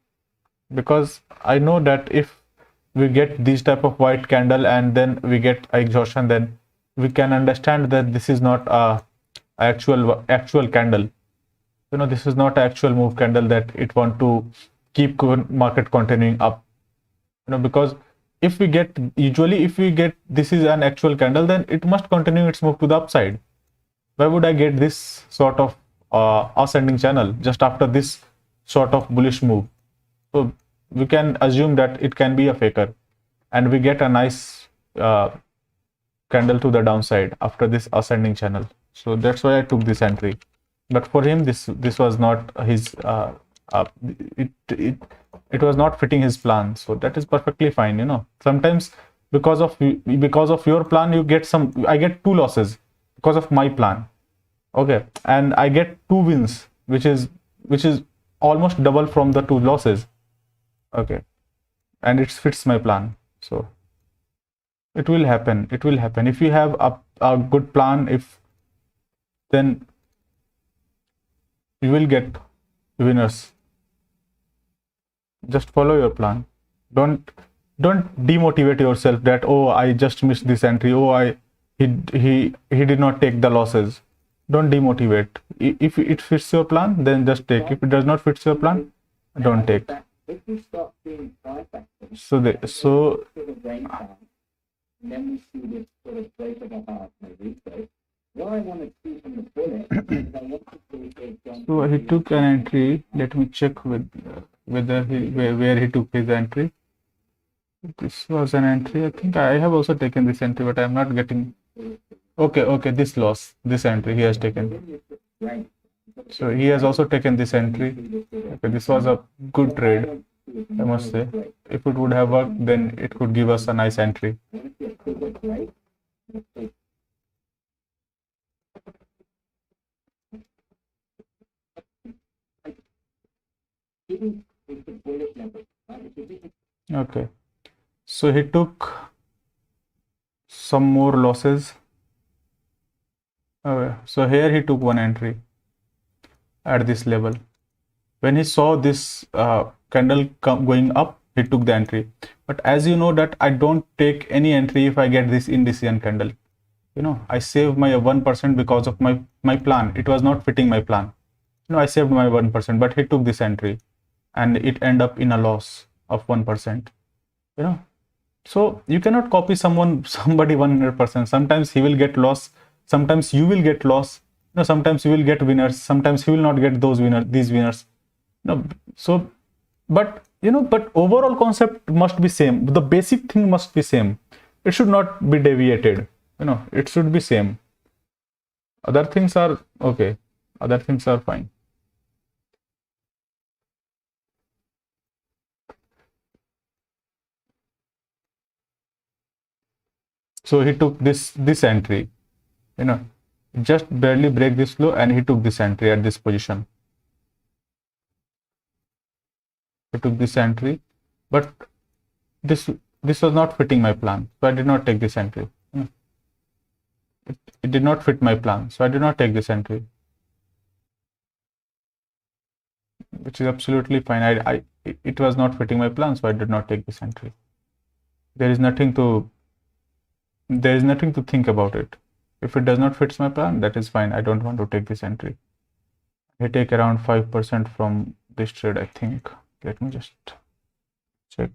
Speaker 1: because I know that if we get these type of white candle and then we get exhaustion, then we can understand that this is not a actual candle. You know, this is not actual move candle that it want to keep market continuing up. You know, because if we get this is an actual candle, then it must continue its move to the upside. Why would I get this sort of ascending channel just after this sort of bullish move? So we can assume that it can be a faker, and we get a nice candle to the downside after this ascending channel. So that's why I took this entry. But for him, this was not his it was not fitting his plan. So that is perfectly fine. You know, sometimes because of your plan, you get I get two losses because of my plan. Okay, and I get two wins, which is almost double from the two losses. Okay, and it fits my plan. So it will happen. It will happen if you have a good plan. Then you will get winners. Just follow your plan. Don't demotivate yourself that, oh, I just missed this entry, oh, he did not take the losses. Don't demotivate. If it fits your plan, then just take. If it does not fit your plan, don't take.
Speaker 2: If we start seeing price action,
Speaker 1: So
Speaker 2: sort of range down, and then we see this sort of break above our research. What I want to see from the bullet is I want to see if
Speaker 1: So he took an entry. Let me check with whether where he took his entry. This was an entry. I think I have also taken this entry, but I am not getting. Okay, this entry he has taken. So he has also taken this entry. Okay, this was a good trade, I must say. If it would have worked, then it could give us a nice entry. Okay, so he took some more losses. Okay, so here he took one entry at this level. When he saw this candle going up, he took the entry. But as you know that I don't take any entry if I get this indecision candle. You know, I save my 1% because of my plan. It was not fitting my plan. You know, I saved my 1%, but he took this entry and it ended up in a loss of 1%. You know, so you cannot copy somebody 100%. Sometimes he will get loss. Sometimes you will get loss. You know, sometimes you will get winners. Sometimes he will not get these winners. No, so but overall concept must be same. The basic thing must be same. It should not be deviated. You know, it should be same. Other things are okay. Other things are fine. So he took this entry. You know, just barely break this low, and he took this entry at this position. I took this entry, but this was not fitting my plan, so I did not take this entry. It did not fit my plan, so I did not take this entry, which is absolutely fine. It was not fitting my plan, so I did not take this entry. There is nothing to think about it. If it does not fit my plan, that is fine. I don't want to take this entry. I take around 5% from this trade, I think. Let me just check.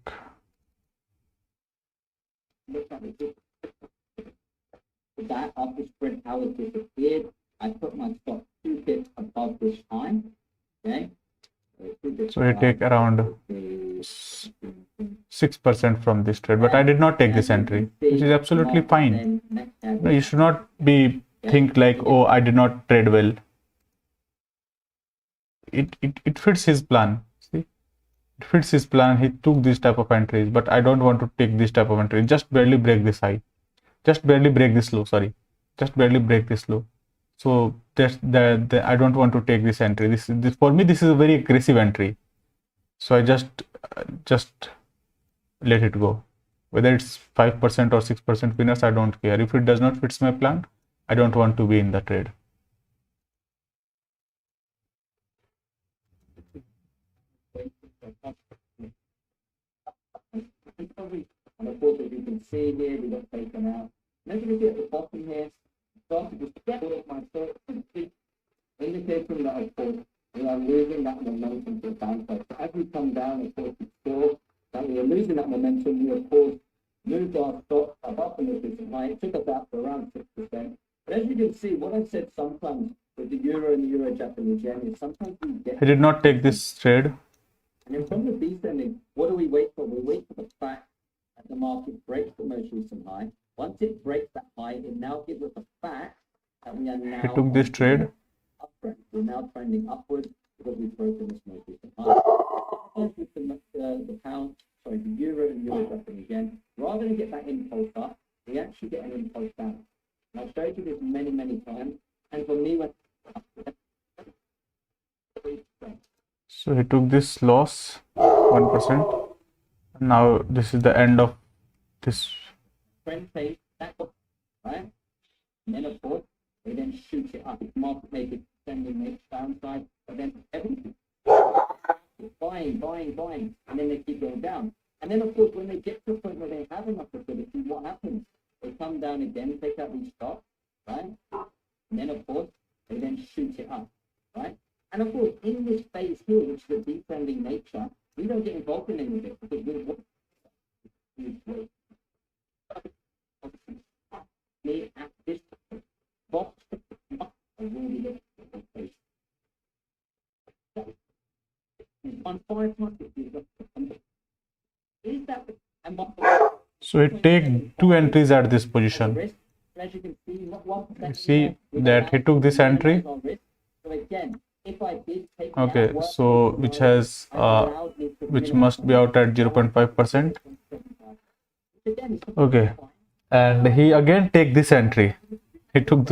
Speaker 2: That after spread hours disappeared, I put my stop 2 pips above this time. Okay.
Speaker 1: So I take around 6% from this trade, but I did not take this entry, which is absolutely fine. You should not think like, oh, I did not trade well. It fits his plan. See, it fits his plan. He took this type of entries, but I don't want to take this type of entry. Just barely break this high. Just barely break this low. Sorry, just barely break this low. So that I don't want to take this entry. This for me, this is a very aggressive entry. So I just let it go. Whether it's 5% or 6% winners, I don't care. If it does not fits my plan, I don't want to be in the trade.
Speaker 2: And of course, as you can see here, we got taken out. Maybe look at the bottom here. Started to get all of my search, indicating that, of course, we are losing that momentum to the downside. So as we come down, of course, we saw that we are losing that momentum. We, of course, moved our stock above the resistance high. It took us out for around 6%. But as you can see, what I've said sometimes with the euro and euro Japanese yen is sometimes we get.
Speaker 1: I did not take this trade.
Speaker 2: And in terms of descending, what do we wait for? We wait for the fact that the market breaks the most recent high. Once it breaks that high, it now gives us a fact that we are now.
Speaker 1: He took this trade.
Speaker 2: Uptrend. We're now trending upwards because we've broken this most recent high. The pound, sorry, the euro and euro Japanese yen. Rather than get that impulse up, we actually get an impulse down. And I've showed you this many, many times. And for me, when
Speaker 1: so he took this loss 1%. Now this is the end of this
Speaker 2: trend phase, that was, right? And then of course they then shoot it up. It's market making sending it downside, but then everything buying, and then they keep going down. And then of course when they get to a point where they have enough liquidity, what happens? They come down again, take out these stocks, right? And then of course they then shoot it up, right? And of course in this phase here, which is the descending nature, we don't get involved in any of it because we're at this box on 5 months is that
Speaker 1: so it take two entries at this position.
Speaker 2: as you can see, not 1%.
Speaker 1: You see that he took this entry.
Speaker 2: So again, if I did take
Speaker 1: Okay, so which has which must be out at 0.5%. Okay, and he again take this entry. He took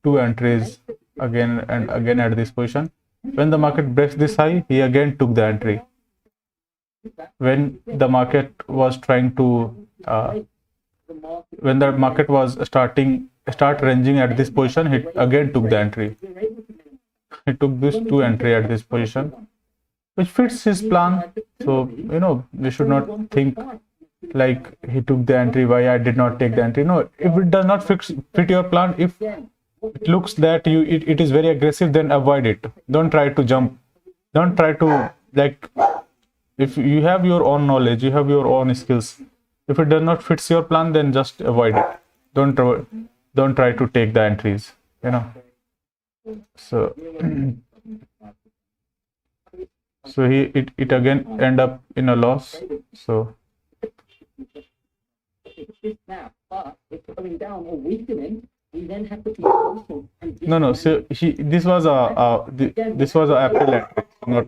Speaker 1: two entries again and again at this position. When the market breaks this high, he again took the entry. When the market was trying to when the market was start ranging at this position, he again took the entry. He took this two entry at this position, which fits his plan. So we should not think like he took the entry, why I did not take the entry. No, if it does not fit your plan, if it looks that it is very aggressive, then avoid it. Don't try to jump. Don't try to, like, if you have your own knowledge, you have your own skills. If it does not fits your plan, then just avoid it. Don't try to take the entries. So so it again end up in a loss. So
Speaker 2: now, but it's going down or weakening. We then have to be
Speaker 1: no. So this was a April entry, not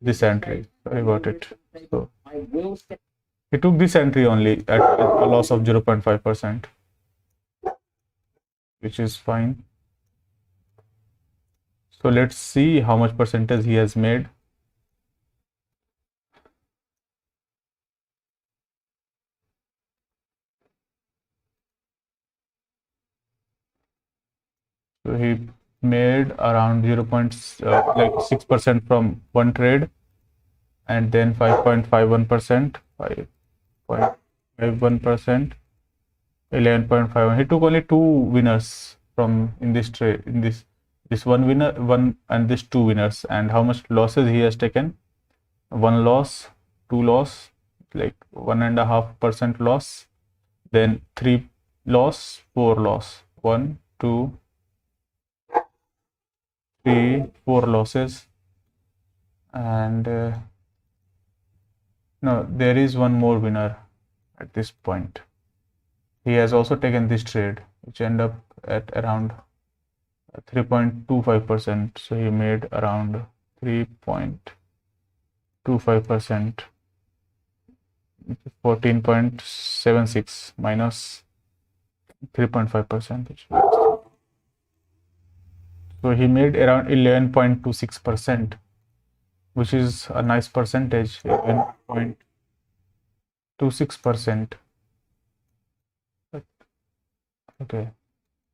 Speaker 1: this entry. Sorry about it. So
Speaker 2: I will say
Speaker 1: he took this entry only at a loss of 0.5%, which is fine. So let's see how much percentage he has made. So he made around 6% from one trade, and then 5.51%, 5.51%, 11.51. He took only two winners from in this trade, in this one winner, one, and this two winners. And how much losses he has taken? One loss, two loss, like 1.5% loss, then three loss, four loss, 1, 2, 3, 4 losses, and no, there is one more winner at this point. He has also taken this trade, which end up at around 3.25%. So he made around 3.25%, 14.76 minus 3.5%. So he made around 11.26%, which is a nice percentage. 11.26%. Okay,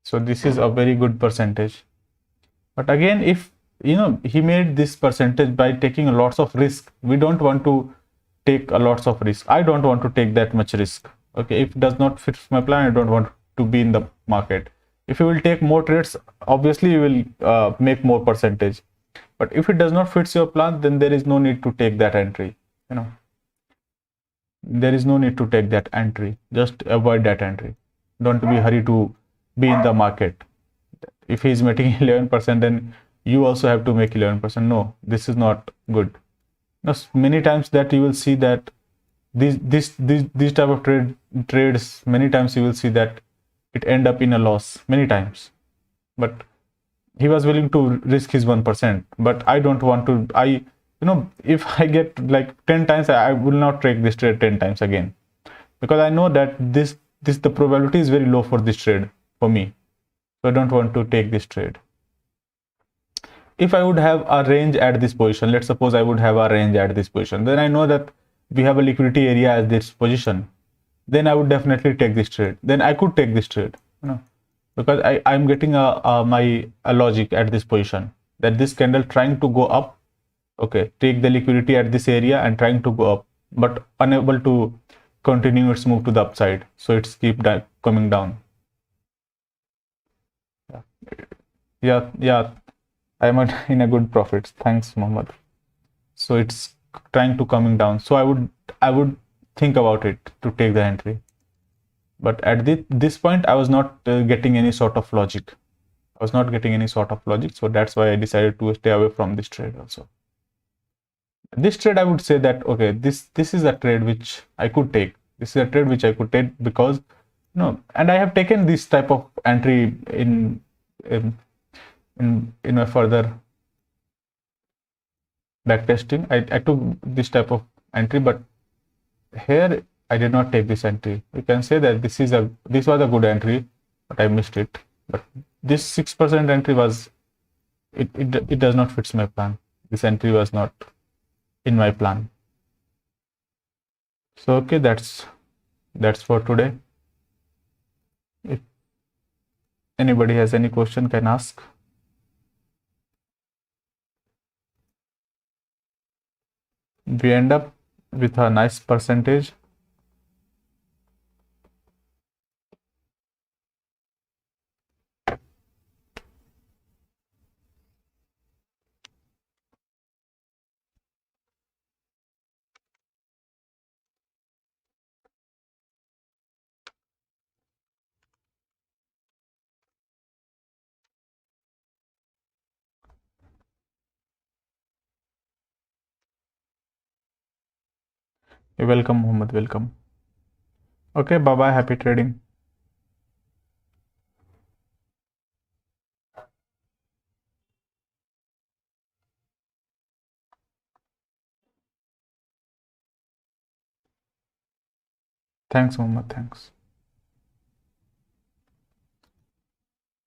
Speaker 1: so this is a very good percentage. But again, if he made this percentage by taking lots of risk, we don't want to take a lots of risk. I don't want to take that much risk. Okay, if it does not fit my plan, I don't want to be in the market. If you will take more trades, obviously you will make more percentage. But if it does not fit your plan, then there is no need to take that entry. There is no need to take that entry. Just avoid that entry. Don't be hurry to be in the market. If he is making 11%, then you also have to make 11%. No, this is not good. Now, many times that you will see that these type of trades, many times you will see that it end up in a loss many times. But he was willing to risk his 1%. But I don't want to. If I get like 10 times, I will not take this trade 10 times again, because I know that the probability is very low for this trade for me. So I don't want to take this trade. If I would have a range at this position, let's suppose I would have a range at this position, then I know that we have a liquidity area at this position, then I would definitely take this trade. Then I could take this trade, because I'm getting a logic at this position that this candle trying to go up. Okay, take the liquidity at this area and trying to go up, but unable to continue its move to the upside. So it's keep coming down. Yeah. I'm in a good profits. Thanks, Mohammed. So it's trying to coming down. So I would think about it to take the entry. But at this point, I was not getting any sort of logic. I was not getting any sort of logic. So that's why I decided to stay away from this trade also. This trade, I would say that, okay, this is a trade which I could take. This is a trade which I could take because, and I have taken this type of entry in a further backtesting. I took this type of entry, but here I did not take this entry. You can say that this was a good entry, but I missed it. But this 6% entry was it does not fit my plan. This entry was not in my plan. So okay, that's for today. If anybody has any question, can ask. We end up with a nice percentage. You're welcome, Muhammad. Welcome. Okay, bye bye. Happy trading. Thanks, Muhammad. Thanks.